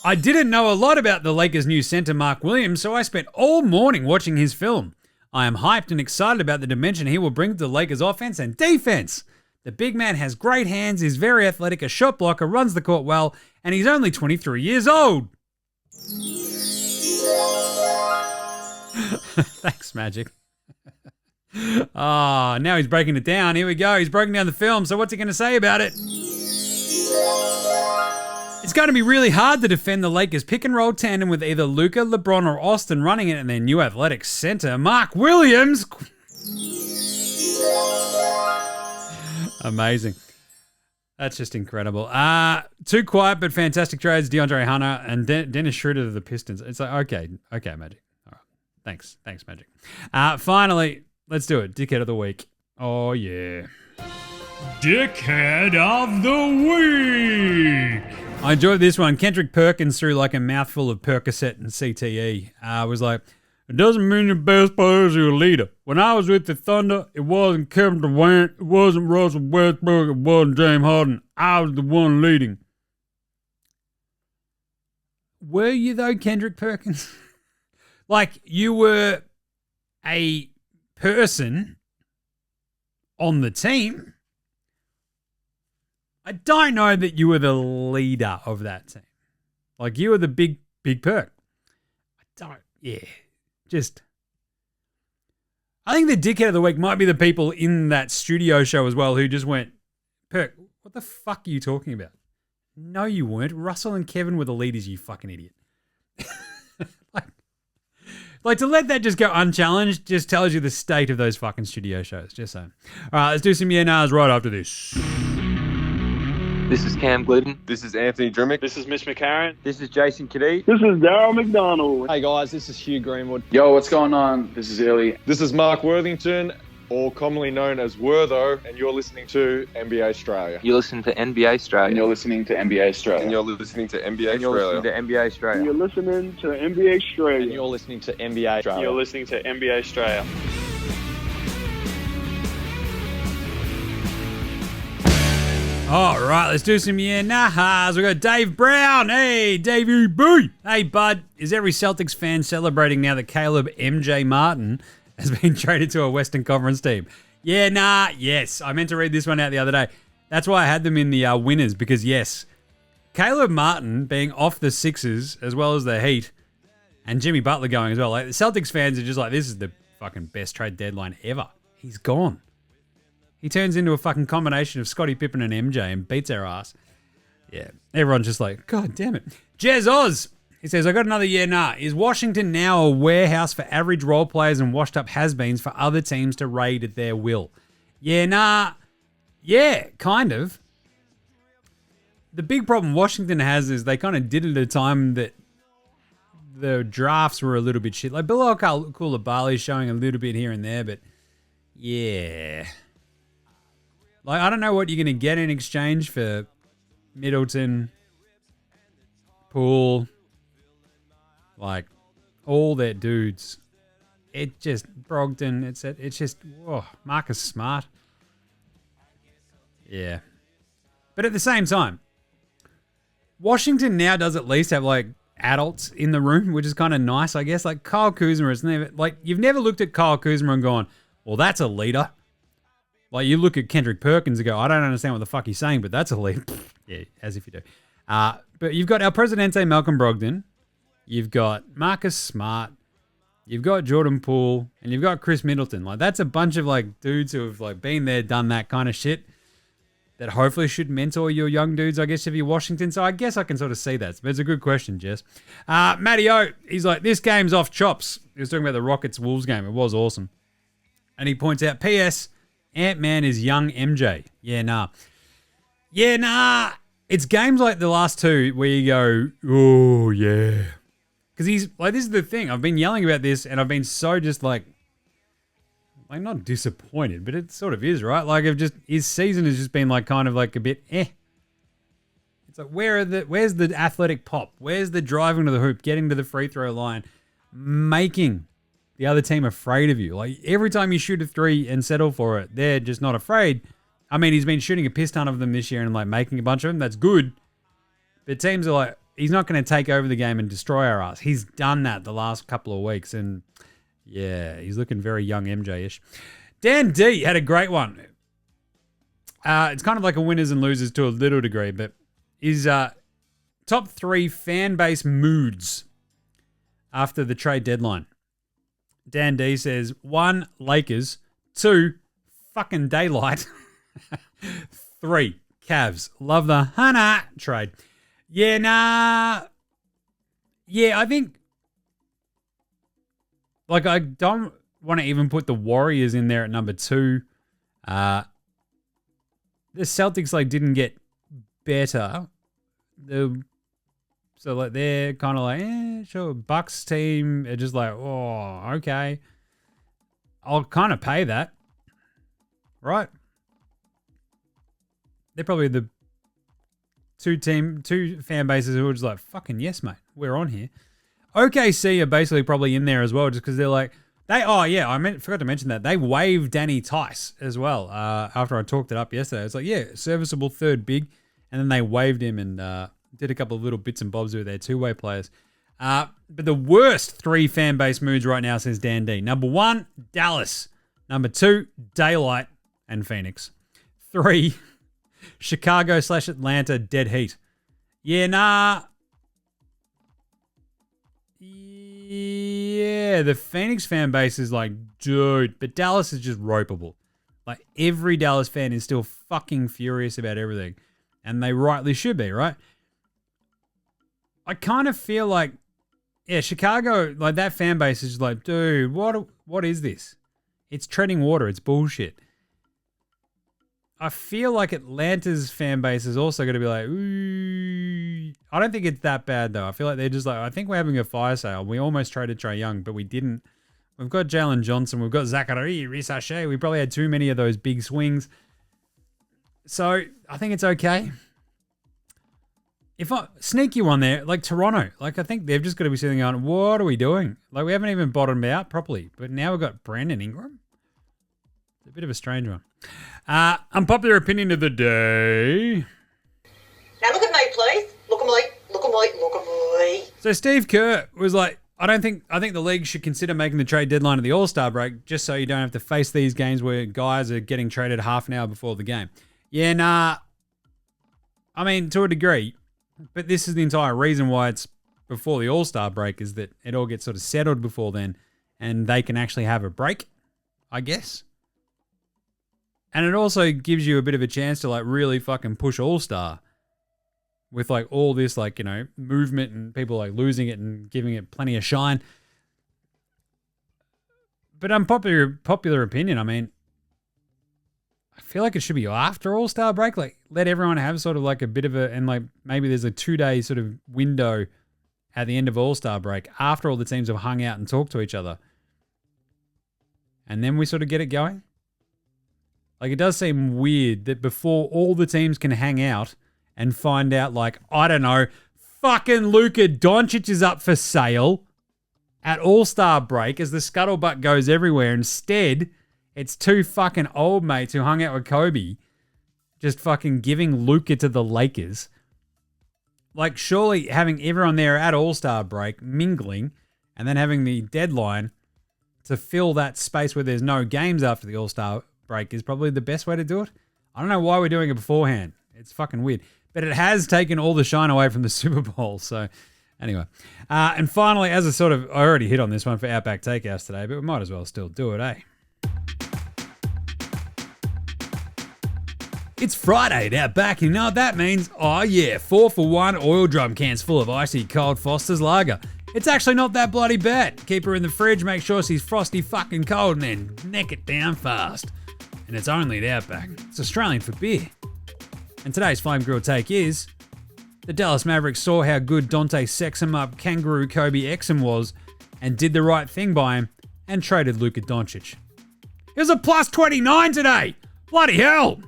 I didn't know a lot about the Lakers' new center, Mark Williams, so I spent all morning watching his film. I am hyped and excited about the dimension he will bring to the Lakers' offense and defense. The big man has great hands, is very athletic, a shot blocker, runs the court well, and he's only 23 years old. Thanks, Magic. Now he's breaking it down. Here we go. He's broken down the film, so what's he going to say about it? It's going to be really hard to defend the Lakers' pick-and-roll tandem with either Luka, LeBron, or Austin running it and their new athletic center, Mark Williams. Amazing. That's just incredible. Two quiet but fantastic trades, DeAndre Hunter and Dennis Schroeder of the Pistons. It's like, okay, Magic. All right. Thanks, Magic. Finally, let's do it. Dickhead of the week. Oh, yeah. Dickhead of the week. I enjoyed this one. Kendrick Perkins threw like a mouthful of Percocet and CTE. Was like, it doesn't mean you're the best player, you're a leader. When I was with the Thunder, it wasn't Kevin Durant, it wasn't Russell Westbrook, it wasn't James Harden. I was the one leading. Were you though, Kendrick Perkins? Like you were a person on the team. I don't know that you were the leader of that team. Like, you were the big perk. I think the dickhead of the week might be the people in that studio show as well who just went, Perk, what the fuck are you talking about? No, you weren't. Russell and Kevin were the leaders, you fucking idiot. Like to let that just go unchallenged just tells you the state of those fucking studio shows. Just saying. All right, let's do some yeah-nahs right after this. This is Cam Glidden. This is Anthony Drimmick. This is Mitch McCarron. This is Jason Kadee. This is Daryl McDonald. Hey guys, this is Hugh Greenwood. Yo, what's going on? This is Illy. This is Mark Worthington, or commonly known as Wortho, and you're listening to NBA Straya. You listen to NBA Straya. And you're listening to NBA Straya. And you're listening to NBA And you're listening Straya. to NBA Straya. You're listening to NBA Straya. And you're listening to NBA Straya. You're listening to NBA Straya. All right, let's do some nahas. We got Dave Brown. Hey, Davey B. Hey, bud. Is every Celtics fan celebrating now that Caleb MJ Martin has been traded to a Western Conference team? Yes. I meant to read this one out the other day. That's why I had them in the winners, because yes, Caleb Martin being off the Sixers as well as the Heat, and Jimmy Butler going as well. Like the Celtics fans are just like, this is the fucking best trade deadline ever. He's gone. He turns into a fucking combination of Scottie Pippen and MJ and beats our ass. Yeah, everyone's just like, God damn it. Jez Oz, he says, I got another Is Washington now a warehouse for average role players and washed up has-beens for other teams to raid at their will? Yeah, kind of. The big problem Washington has is they kind of did it at a time that the drafts were a little bit shit. Like Bilal Coulibaly's showing a little bit here and there, but yeah. Like, I don't know what you're going to get in exchange for Middleton, Poole, like, all their dudes. It just, Brogdon, it's just, Marcus Smart. Yeah. But at the same time, Washington now does at least have, like, adults in the room, which is kind of nice, I guess. Like, Kyle Kuzma is never, like, you've never looked at Kyle Kuzma and gone, well, that's a leader. Like, you look at Kendrick Perkins and go, I don't understand what the fuck he's saying, but that's a lead. Yeah, as if you do. But you've got El Presidente Malcolm Brogdon. You've got Marcus Smart. You've got Jordan Poole. And you've got Chris Middleton. Like, that's a bunch of, like, dudes who have, like, been there, done that kind of shit that hopefully should mentor your young dudes, I guess, if you're Washington. So I guess I can sort of see that. But it's a good question, Jess. Matty O, he's like, this game's off chops. He was talking about the Rockets-Wolves game. It was awesome. And he points out, P.S., Ant-Man is young MJ. Yeah, nah. It's games like the last two where you go, oh, yeah. Because he's, like, this is the thing. I've been yelling about this, and I've been so just, like not disappointed, but it sort of is, right? Like, his season has just been, like, kind of, like, a bit, It's like, where's the athletic pop? Where's the driving to the hoop, getting to the free throw line, making the other team afraid of you? Like, every time you shoot a three and settle for it, they're just not afraid. I mean, he's been shooting a piss ton of them this year and, like, making a bunch of them. That's good. But teams are like, he's not going to take over the game and destroy our ass. He's done that the last couple of weeks. And, yeah, he's looking very young MJ-ish. Dan D had a great one. It's kind of like a winners and losers to a little degree, but his top 3 fan base moods after the trade deadline. Dan D says, 1, Lakers. 2, fucking daylight. 3, Cavs. Love the Hunter trade. Yeah, I think, like, I don't want to even put the Warriors in there at number 2. The Celtics, like, didn't get better. So, like, they're kind of like, sure. Bucks team are just like, oh, okay. I'll kind of pay that. Right? They're probably the two fan bases who are just like, fucking yes, mate. We're on here. OKC are basically probably in there as well just because they're like, forgot to mention that. They waived Danny Tice as well after I talked it up yesterday. It's like, yeah, serviceable third big. And then they waived him and did a couple of little bits and bobs with their two-way players. But the worst 3 fan base moods right now, says Dan D. Number 1, Dallas. Number 2, Daylight and Phoenix. 3, Chicago/Atlanta dead heat. Yeah, the Phoenix fan base is like, dude, but Dallas is just ropeable. Like, every Dallas fan is still fucking furious about everything. And they rightly should be, right? I kind of feel like, yeah, Chicago, like, that fan base is just like, dude, what is this? It's treading water. It's bullshit. I feel like Atlanta's fan base is also going to be like, ooh. I don't think it's that bad, though. I feel like they're just like, I think we're having a fire sale. We almost traded Trae Young, but we didn't. We've got Jalen Johnson. We've got Zachary Risachet. We probably had too many of those big swings. So I think it's okay. If I sneak you on there, like Toronto, like I think they've just got to be sitting on, what are we doing? Like we haven't even bottomed out properly, but now we've got Brandon Ingram. It's a bit of a strange one. Unpopular opinion of the day. Now look at me, please. Look at me. Look at me. Look at me. So Steve Kerr was like, I think the league should consider making the trade deadline of the All-Star break just so you don't have to face these games where guys are getting traded half an hour before the game. Yeah, nah. I mean, to a degree. But this is the entire reason why it's before the All-Star break is that it all gets sort of settled before then and they can actually have a break, I guess. And it also gives you a bit of a chance to like really fucking push All-Star with like all this like, you know, movement and people like losing it and giving it plenty of shine. But popular opinion, I mean, I feel like it should be after All-Star break. Like, let everyone have sort of like a bit of a, and like maybe there's a 2-day sort of window at the end of All-Star break after all the teams have hung out and talked to each other. And then we sort of get it going. Like, it does seem weird that before all the teams can hang out and find out, like, I don't know, fucking Luka Doncic is up for sale at All-Star break as the scuttlebutt goes everywhere. Instead, it's two fucking old mates who hung out with Kobe just fucking giving Luka to the Lakers. Like, surely having everyone there at All-Star break, mingling, and then having the deadline to fill that space where there's no games after the All-Star break is probably the best way to do it. I don't know why we're doing it beforehand. It's fucking weird. But it has taken all the shine away from the Super Bowl. So, anyway. And finally, as I already hit on this one for Outback Takehouse today, but we might as well still do it, eh? It's Friday at Outback, and you know what that means? Oh yeah, 4-for-1 oil drum cans full of icy cold Foster's Lager. It's actually not that bloody bad. Keep her in the fridge, make sure she's frosty fucking cold, and then neck it down fast. And it's only at Outback. It's Australian for beer. And today's Flame Grill take is, the Dallas Mavericks saw how good Dante Sexum-up Kangaroo Kobe Exum was, and did the right thing by him, and traded Luka Doncic. It was a plus 29 today! Bloody hell!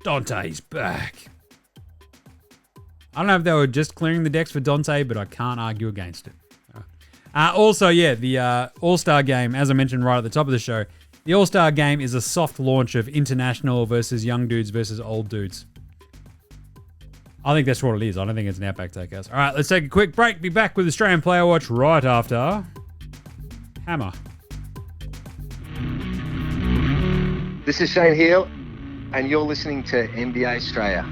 Dante's back. I don't know if they were just clearing the decks for Dante, but I can't argue against it. Also, yeah, the All-Star Game, as I mentioned right at the top of the show, the All-Star Game is a soft launch of international versus young dudes versus old dudes. I think that's what it is. I don't think it's an Outback Takehouse. All right, let's take a quick break. Be back with Australian Player Watch right after Hammer. This is Shane Heal, and you're listening to NBA Straya.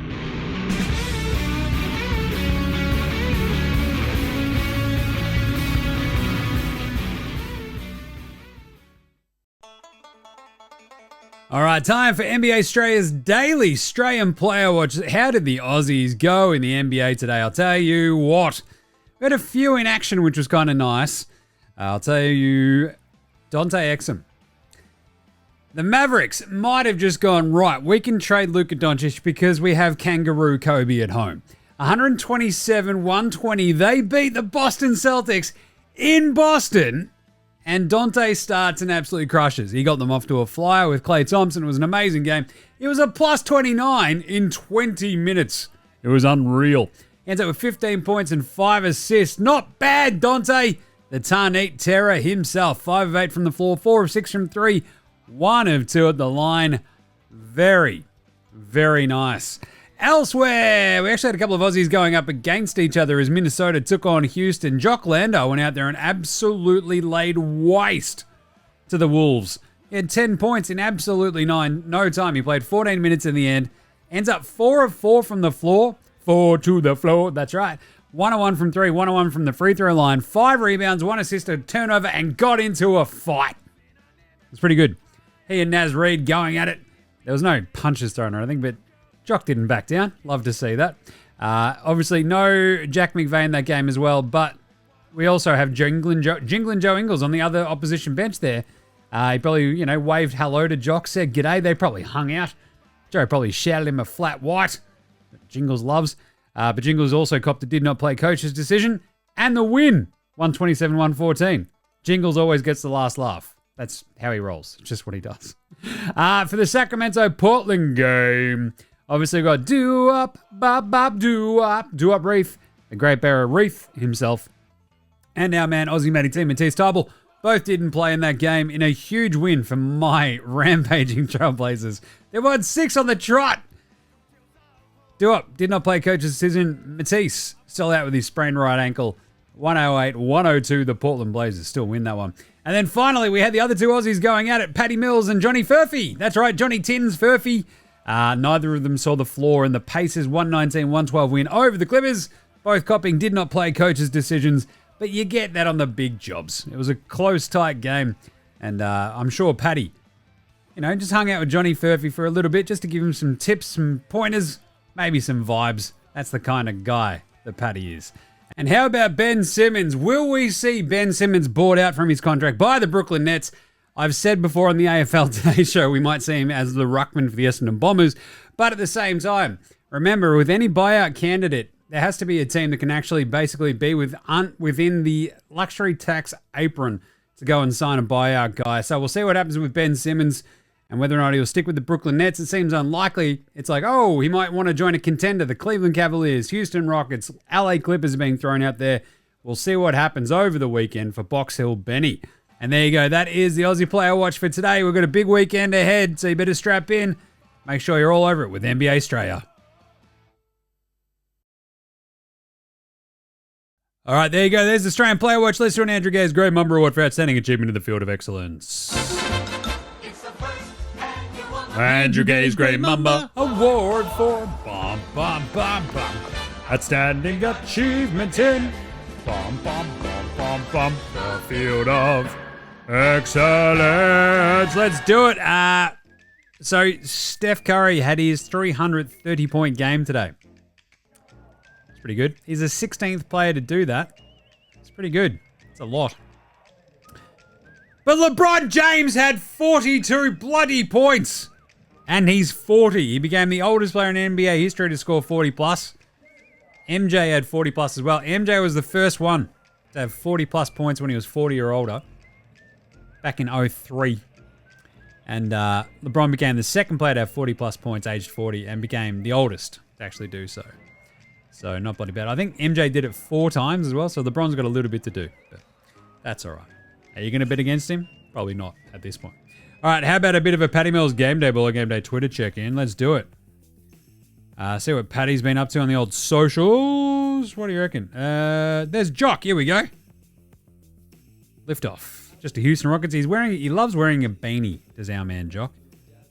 All right, time for NBA Straya's daily Strayan Player Watch. How did the Aussies go in the NBA today? I'll tell you what. We had a few in action, which was kind of nice. I'll tell you, Dante Exum. The Mavericks might have just gone, right, we can trade Luka Doncic because we have Kangaroo Kobe at home. 127-120, they beat the Boston Celtics in Boston. And Dante starts and absolutely crushes. He got them off to a flyer with Klay Thompson. It was an amazing game. It was a plus 29 in 20 minutes. It was unreal. He ends up with 15 points and 5 assists. Not bad, Dante. The Tarnate Terror himself. 5 of 8 from the floor, 4 of 6 from 3, 1 of 2 at the line. Very, very nice. Elsewhere, we actually had a couple of Aussies going up against each other as Minnesota took on Houston. Jock Lando went out there and absolutely laid waste to the Wolves. He had 10 points in absolutely no time. He played 14 minutes in the end. Ends up 4 of 4 from the floor. 4 to the floor, that's right. 1 of 1 from 3, 1 of 1 from the free throw line. 5 rebounds, 1 assist, a turnover, and got into a fight. It's pretty good. He and Naz Reid going at it. There was no punches thrown or anything, but Jock didn't back down. Love to see that. Obviously, no Jack McVay in that game as well, but we also have Jinglin' Joe Ingles on the other opposition bench there. He probably, waved hello to Jock, said g'day. They probably hung out Joe probably shouted him a flat white that Jingles loves. But Jingles also copped a did not play coach's decision and the win, 127-114. Jingles always gets the last laugh. That's how he rolls. It's just what he does. For the Sacramento Portland game, obviously we've got Do-Up, Bop, Bop, Do-Up, Do-Up Reef, the Great Bear Reef himself, and our man Aussie Matty T, Matisse Tybal. Both didn't play in that game in a huge win for my rampaging Trailblazers. They won 6 on the trot. Do-Up did not play coach's decision. Matisse still out with his sprained right ankle. 108-102, the Portland Blazers still win that one. And then finally, we had the other two Aussies going at it, Paddy Mills and Johnny Furphy. That's right, Johnny Tins Furphy. Neither of them saw the floor in the Pacers 119-112 win over the Clippers. Both copping did not play coaches' decisions, but you get that on the big jobs. It was a close, tight game, and I'm sure Paddy, just hung out with Johnny Furphy for a little bit just to give him some tips, some pointers, maybe some vibes. That's the kind of guy that Paddy is. And how about Ben Simmons? Will we see Ben Simmons bought out from his contract by the Brooklyn Nets? I've said before on the AFL Today show we might see him as the ruckman for the Essendon Bombers, but at the same time, remember, with any buyout candidate, there has to be a team that can actually basically be within the luxury tax apron to go and sign a buyout guy. So we'll see what happens with Ben Simmons and whether or not he'll stick with the Brooklyn Nets. It seems unlikely. It's like, he might want to join a contender. The Cleveland Cavaliers, Houston Rockets, LA Clippers are being thrown out there. We'll see what happens over the weekend for Box Hill Benny. And there you go. That is the Aussie Player Watch for today. We've got a big weekend ahead, so you better strap in. Make sure you're all over it with NBA Straya. All right, there you go. There's the Australian Player Watch. Let's do an Andrew Gay's Great Mamba Award for Outstanding Achievement in the Field of Excellence. Andrew Gay's Great Mamba Award for Outstanding Achievement in the Field of Excellence. Let's do it. So Steph Curry had his 330-point game today. It's pretty good. He's the 16th player to do that. It's pretty good. It's a lot. But LeBron James had 42 bloody points. And he's 40. He became the oldest player in NBA history to score 40 plus. MJ had 40 plus as well. MJ was the first one to have 40 plus points when he was 40 or older. Back in 03. And LeBron became the second player to have 40 plus points aged 40 and became the oldest to actually do so. So not bloody bad. I think MJ did it 4 times as well, so LeBron's got a little bit to do. But that's all right. Are you going to bet against him? Probably not at this point. All right, how about a bit of a Paddy Mills Game Day Baller Game Day Twitter check-in? Let's do it. See what Paddy's been up to on the old socials. What do you reckon? There's Jock. Here we go. Liftoff. Just a Houston Rockets. He loves wearing a beanie, does our man Jock.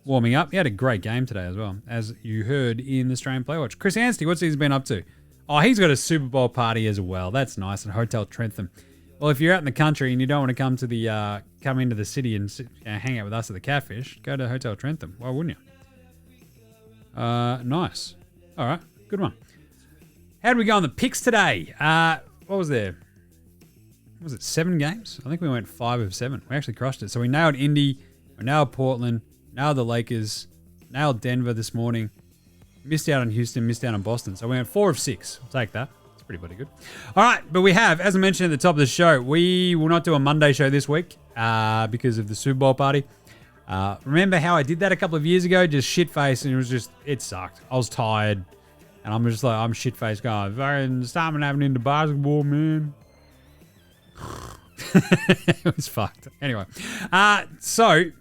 Warming up. He had a great game today as well, as you heard in the Australian Play Watch. Chris Anstey, what's he been up to? Oh, he's got a Super Bowl party as well. That's nice at Hotel Trentham. Well, if you're out in the country and you don't want to come to come into the city and hang out with us at the Catfish, go to Hotel Trentham. Why wouldn't you? Nice. All right, good one. How did we go on the picks today? What was there? Was it 7 games? I think we went 5 of 7. We actually crushed it. So we nailed Indy, we nailed Portland, nailed the Lakers, nailed Denver this morning. Missed out on Houston, missed out on Boston. So we went 4 of 6. I'll take that. Pretty bloody good. All right, but we have, as I mentioned at the top of the show, we will not do a Monday show this week because of the Super Bowl party. Remember how I did that a couple of years ago? Just shit-faced, and it sucked. I was tired, and I'm just like, I'm shit-faced going, fucking something happening to basketball, man. It was fucked. Anyway, but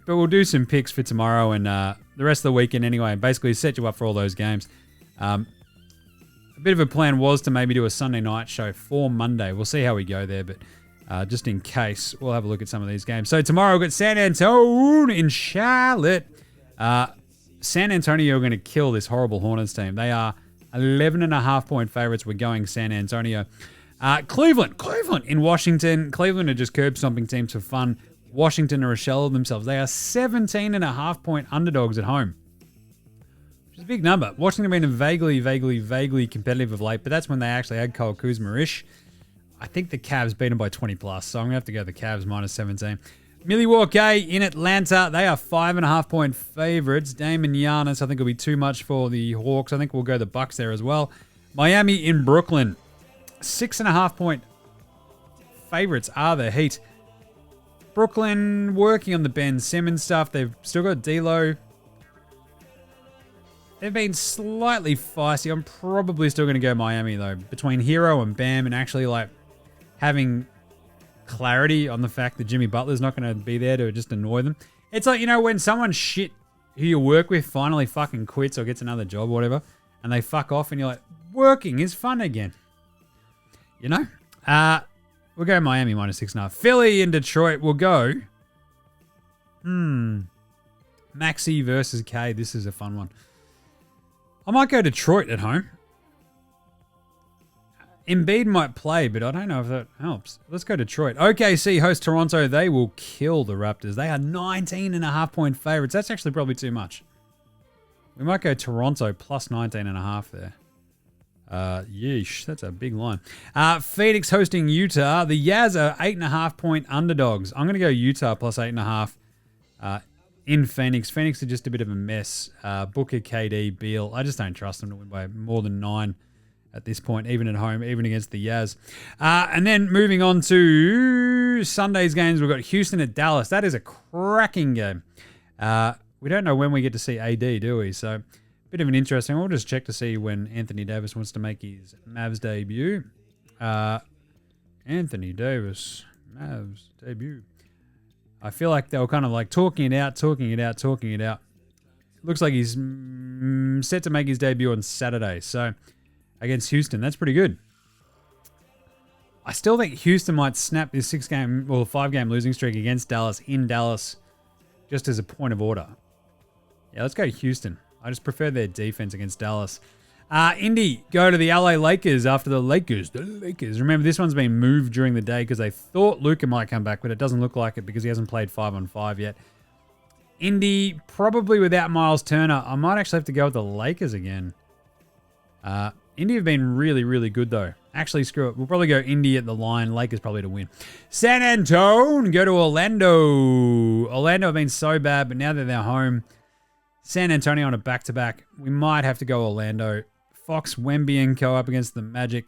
we'll do some picks for tomorrow and the rest of the weekend anyway, and basically set you up for all those games. A bit of a plan was to maybe do a Sunday night show for Monday. We'll see how we go there, but just in case, we'll have a look at some of these games. So tomorrow we've got San Antonio in Charlotte. San Antonio are going to kill this horrible Hornets team. They are 11.5-point favorites. We're going San Antonio. Cleveland in Washington. Cleveland are just curb stomping teams for fun. Washington are a shell of themselves. They are 17.5-point underdogs at home. Which is a big number. Washington have been vaguely competitive of late, but that's when they actually had Kyle Kuzma-ish. I think the Cavs beat them by 20 plus, so I'm going to have to go the Cavs minus 17. Milwaukee in Atlanta. They are 5.5-point favorites. Dame and Giannis, I think, will be too much for the Hawks. I think we'll go the Bucks there as well. Miami in Brooklyn. 6.5-point favorites are the Heat. Brooklyn working on the Ben Simmons stuff. They've still got D'Lo. They've been slightly feisty. I'm probably still going to go Miami, though. Between Hero and Bam and actually, like, having clarity on the fact that Jimmy Butler's not going to be there to just annoy them. It's like, you know, when someone shit who you work with finally fucking quits or gets another job or whatever, and they fuck off and you're like, working is fun again. You know? We'll go Miami -6.5. Philly in Detroit. We'll go. Maxey versus K. This is a fun one. I might go Detroit at home. Embiid might play, but I don't know if that helps. Let's go Detroit. OKC host Toronto. They will kill the Raptors. They are 19.5-point favorites. That's actually probably too much. We might go Toronto plus 19.5 there. Yeesh, that's a big line. Phoenix hosting Utah. The Jazz are 8.5-point underdogs. I'm going to go Utah plus 8.5 in Phoenix. Phoenix are just a bit of a mess. Booker, KD, Beal. I just don't trust them to win by more than 9 at this point, even at home, even against the Jazz. And then moving on to Sunday's games, we've got Houston at Dallas. That is a cracking game. We don't know when we get to see AD, do we? So, bit of an interesting. We'll just check to see when Anthony Davis wants to make his Mavs debut. Anthony Davis, Mavs debut. I feel like they were kind of like talking it out. Looks like he's set to make his debut on Saturday. So, against Houston, that's pretty good. I still think Houston might snap this 5-game losing streak against Dallas in Dallas, just as a point of order. Yeah, let's go Houston. I just prefer their defense against Dallas. Indy go to the LA Lakers after the Lakers. Remember, this one's been moved during the day because they thought Luka might come back, but it doesn't look like it because he hasn't played 5-on-5 yet. Indy, probably without Miles Turner. I might actually have to go with the Lakers again. Indy have been really, really good, though. Actually, screw it. We'll probably go Indy at the line. Lakers probably to win. San Antonio go to Orlando. Orlando have been so bad, but now that they're home, San Antonio on a back-to-back. We might have to go Orlando. Fox, Wemby, and Co. up against the Magic.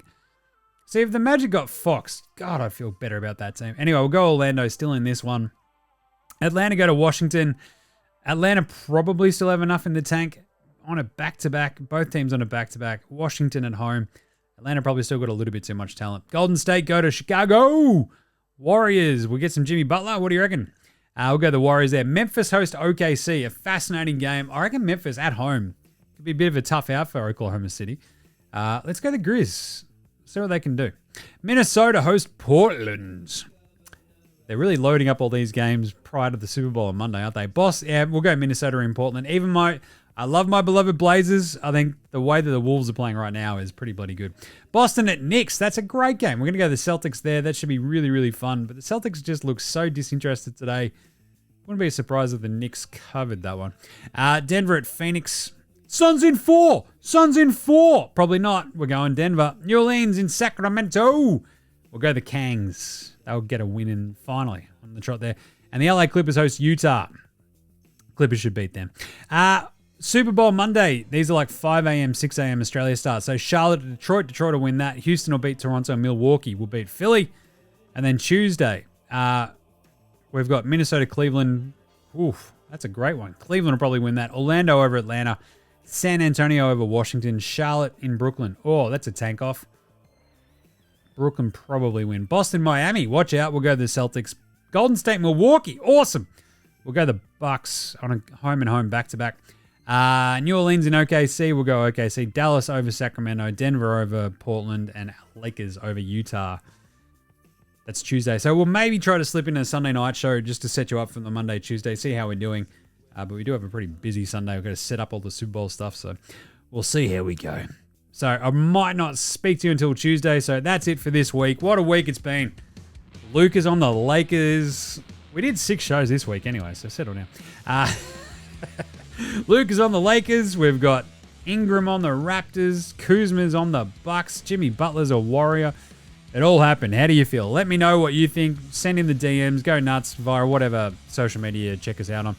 See, if the Magic got Fox, God, I feel better about that team. Anyway, we'll go Orlando still in this one. Atlanta go to Washington. Atlanta probably still have enough in the tank. On a back-to-back, both teams on a back-to-back. Washington at home. Atlanta probably still got a little bit too much talent. Golden State go to Chicago. Warriors. We'll get some Jimmy Butler. What do you reckon? We'll go the Warriors there. Memphis host OKC. A fascinating game. I reckon Memphis at home could be a bit of a tough out for Oklahoma City. Let's go the Grizz. See what they can do. Minnesota host Portland. They're really loading up all these games prior to the Super Bowl on Monday, aren't they? Boss, yeah, we'll go Minnesota in Portland. I love my beloved Blazers. I think the way that the Wolves are playing right now is pretty bloody good. Boston at Knicks. That's a great game. We're going to go the Celtics there. That should be really, really fun. But the Celtics just look so disinterested today. Wouldn't be a surprise if the Knicks covered that one. Denver at Phoenix. Suns in 4. Probably not. We're going Denver. New Orleans in Sacramento. We'll go the Kangs. They'll get a win in finally on the trot there. And the LA Clippers host Utah. Clippers should beat them. Super Bowl Monday. These are like 5 a.m., 6 a.m. Australia start. So Charlotte to Detroit. Detroit will win that. Houston will beat Toronto. Milwaukee will beat Philly. And then Tuesday, we've got Minnesota, Cleveland. Oof, that's a great one. Cleveland will probably win that. Orlando over Atlanta. San Antonio over Washington. Charlotte in Brooklyn. Oh, that's a tank off. Brooklyn probably win. Boston, Miami. Watch out. We'll go the Celtics. Golden State, Milwaukee. Awesome. We'll go the Bucks on a home and home back-to-back. New Orleans in OKC. We'll go OKC. Dallas over Sacramento. Denver over Portland. And Lakers over Utah. That's Tuesday. So we'll maybe try to slip in a Sunday night show just to set you up for the Monday, Tuesday. See how we're doing. But we do have a pretty busy Sunday. We've got to set up all the Super Bowl stuff. So we'll see how we go. So I might not speak to you until Tuesday. So that's it for this week. What a week it's been. Luka's on the Lakers. We did 6 shows this week anyway, so settle down. Luka's on the Lakers. We've got Ingram on the Raptors. Kuzma's on the Bucks. Jimmy Butler's a Warrior. It all happened. How do you feel? Let me know what you think. Send in the DMs. Go nuts via whatever social media check us out on.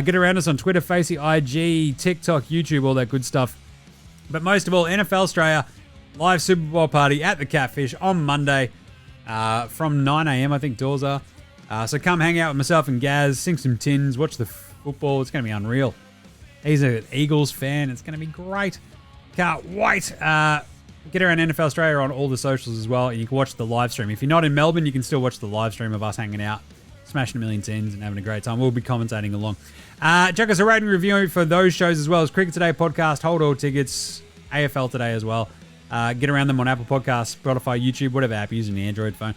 Get around us on Twitter, Facey, IG, TikTok, YouTube, all that good stuff. But most of all, NFL Straya live Super Bowl party at the Catfish on Monday from 9 a.m. I think doors are. So come hang out with myself and Gaz, sing some tins, watch the football. It's going to be unreal. He's an Eagles fan. It's going to be great. Can't wait. Get around NFL Straya on all the socials as well. And you can watch the live stream. If you're not in Melbourne, you can still watch the live stream of us hanging out, smashing a million tins and having a great time. We'll be commentating along. Check us a rating review for those shows as well as Cricket Today podcast, Hold All Tickets, AFL Today as well. Get around them on Apple Podcasts, Spotify, YouTube, whatever app you're using, the Android phone.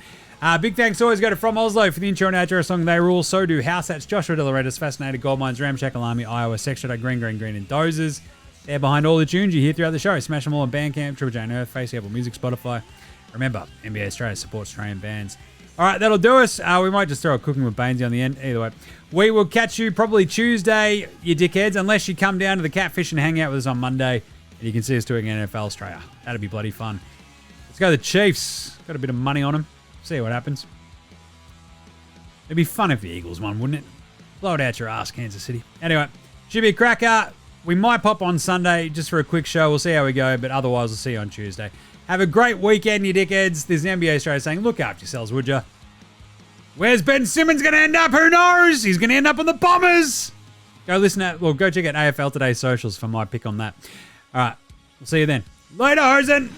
Big thanks always go to From Oslo for the intro and outro song They Rule. So do House Hats, Joshua Delaretis, Fascinated Gold Mines, Ramshackle Army, Iowa, Sex Shadow, Green, and Dozers. They're behind all the tunes you hear throughout the show. Smash them all on Bandcamp, Triple J and Earth, Face, Apple Music, Spotify. Remember, NBA Straya supports Australian bands. All right, that'll do us. We might just throw a Cooking with Baynesy on the end. Either way, we will catch you probably Tuesday, you dickheads, unless you come down to the Catfish and hang out with us on Monday. And you can see us doing NFL Straya. That'd be bloody fun. Let's go to the Chiefs. Got a bit of money on them. See what happens. It'd be fun if the Eagles won, wouldn't it? Blow it out your ass, Kansas City. Anyway, should be a cracker. We might pop on Sunday just for a quick show. We'll see how we go, but otherwise we'll see you on Tuesday. Have a great weekend, you dickheads. There's an NBA Straya saying, look after yourselves, would ya? Where's Ben Simmons going to end up? Who knows? He's going to end up on the Bombers. Go check out AFL Today's socials for my pick on that. All right, we'll see you then. Later, Hosen.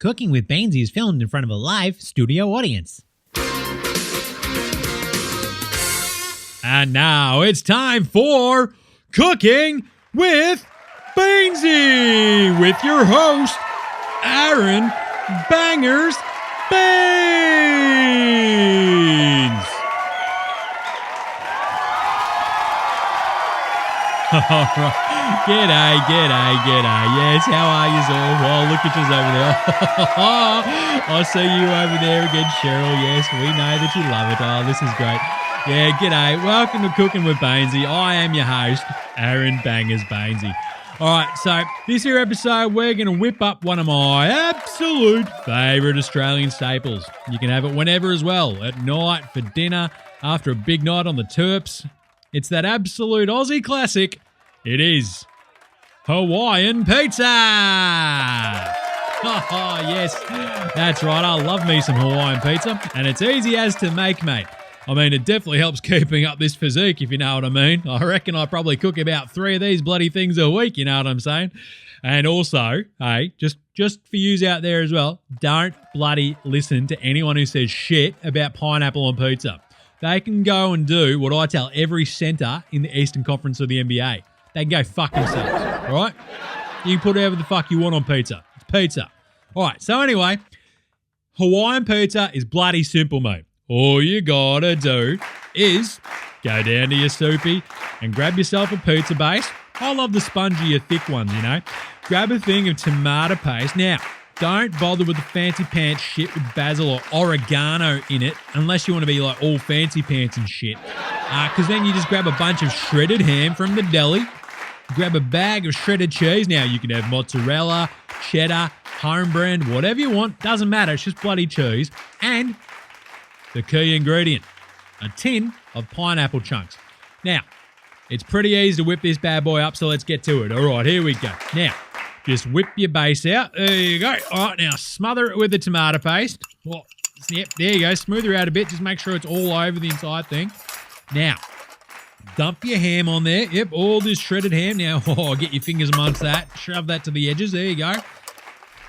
Cooking with Baynesy is filmed in front of a live studio audience. And now it's time for Cooking with Baynesy with your host, Aaron Bangers Baines. All right. G'day. Yes, how are you all? Oh, look at you over there. I see you over there again, Cheryl. Yes, we know that you love it. Oh, this is great. Yeah, g'day. Welcome to Cooking with Baynesy. I am your host, Aaron Bangers Baynesy. All right, so this here episode, we're going to whip up one of my absolute favourite Australian staples. You can have it whenever as well, at night, for dinner, after a big night on the Terps. It's that absolute Aussie classic. It is Hawaiian pizza. Oh, yes, that's right. I love me some Hawaiian pizza, and it's easy as to make, mate. I mean, it definitely helps keeping up this physique, if you know what I mean. I reckon I probably cook about 3 of these bloody things a week, you know what I'm saying? And also, hey, just for yous out there as well, don't bloody listen to anyone who says shit about pineapple on pizza. They can go and do what I tell every centre in the Eastern Conference of the NBA. They can go fuck themselves, all right? You can put whatever the fuck you want on pizza. It's pizza. All right, so anyway, Hawaiian pizza is bloody simple, mate. All you gotta do is go down to your soupy and grab yourself a pizza base. I love the spongier, thick ones, you know. Grab a thing of tomato paste. Now, don't bother with the fancy pants shit with basil or oregano in it unless you want to be like all fancy pants and shit. Because then you just grab a bunch of shredded ham from the deli. Grab a bag of shredded cheese. Now, you can have mozzarella, cheddar, home brand, whatever you want. Doesn't matter. It's just bloody cheese. And the key ingredient, a tin of pineapple chunks. Now, it's pretty easy to whip this bad boy up, so let's get to it. All right, here we go. Now, just whip your base out. There you go. All right, now smother it with the tomato paste. Oh, yep, there you go. Smooth her out a bit. Just make sure it's all over the entire thing. Now, dump your ham on there. Yep, all this shredded ham. Now, get your fingers amongst that. Shove that to the edges. There you go.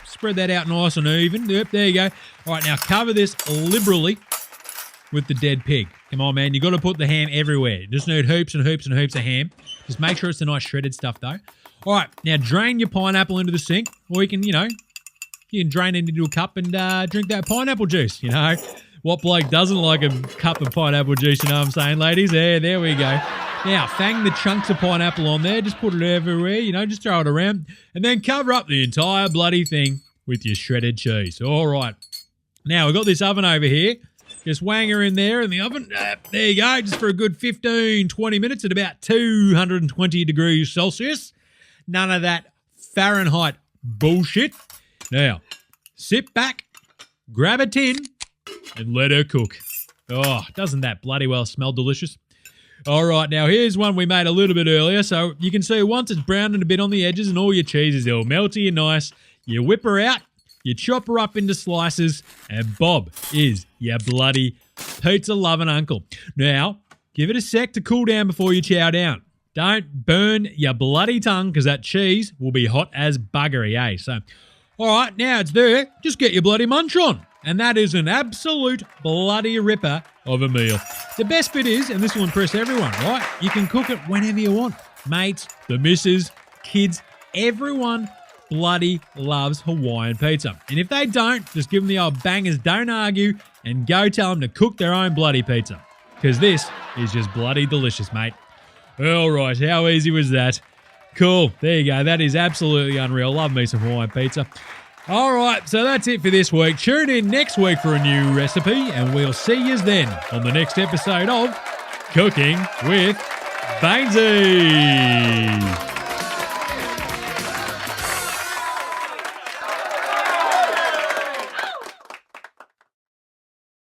Spread that out nice and even. Yep, there you go. All right, now cover this liberally with the dead pig. Come on, man. You got to put the ham everywhere. You just need heaps and heaps and heaps of ham. Just make sure it's the nice shredded stuff, though. All right, now drain your pineapple into the sink, or you can, you can drain it into a cup and drink that pineapple juice, you know. What bloke doesn't like a cup of pineapple juice, you know what I'm saying, ladies? There we go. Now, fang the chunks of pineapple on there. Just put it everywhere, just throw it around. And then cover up the entire bloody thing with your shredded cheese. All right. Now, we've got this oven over here. Just wang her in there in the oven. There you go, just for a good 15, 20 minutes at about 220 degrees Celsius. None of that Fahrenheit bullshit. Now, sit back, grab a tin, and let her cook. Oh, doesn't that bloody well smell delicious? All right, now here's one we made a little bit earlier. So you can see once it's browned a bit on the edges and all your cheese is all melty and nice, you whip her out, you chop her up into slices, and Bob is your bloody pizza-loving uncle. Now, give it a sec to cool down before you chow down. Don't burn your bloody tongue because that cheese will be hot as buggery, eh? So, all right, now it's there. Just get your bloody munch on. And that is an absolute bloody ripper of a meal. The best bit is, and this will impress everyone, right? You can cook it whenever you want. Mates, the missus, kids, everyone bloody loves Hawaiian pizza. And if they don't, just give them the old bangers, don't argue, and go tell them to cook their own bloody pizza. Because this is just bloody delicious, mate. All right, how easy was that? Cool, there you go. That is absolutely unreal. Love me some Hawaiian pizza. All right, so that's it for this week. Tune in next week for a new recipe, and we'll see you then on the next episode of Cooking with Baynesy.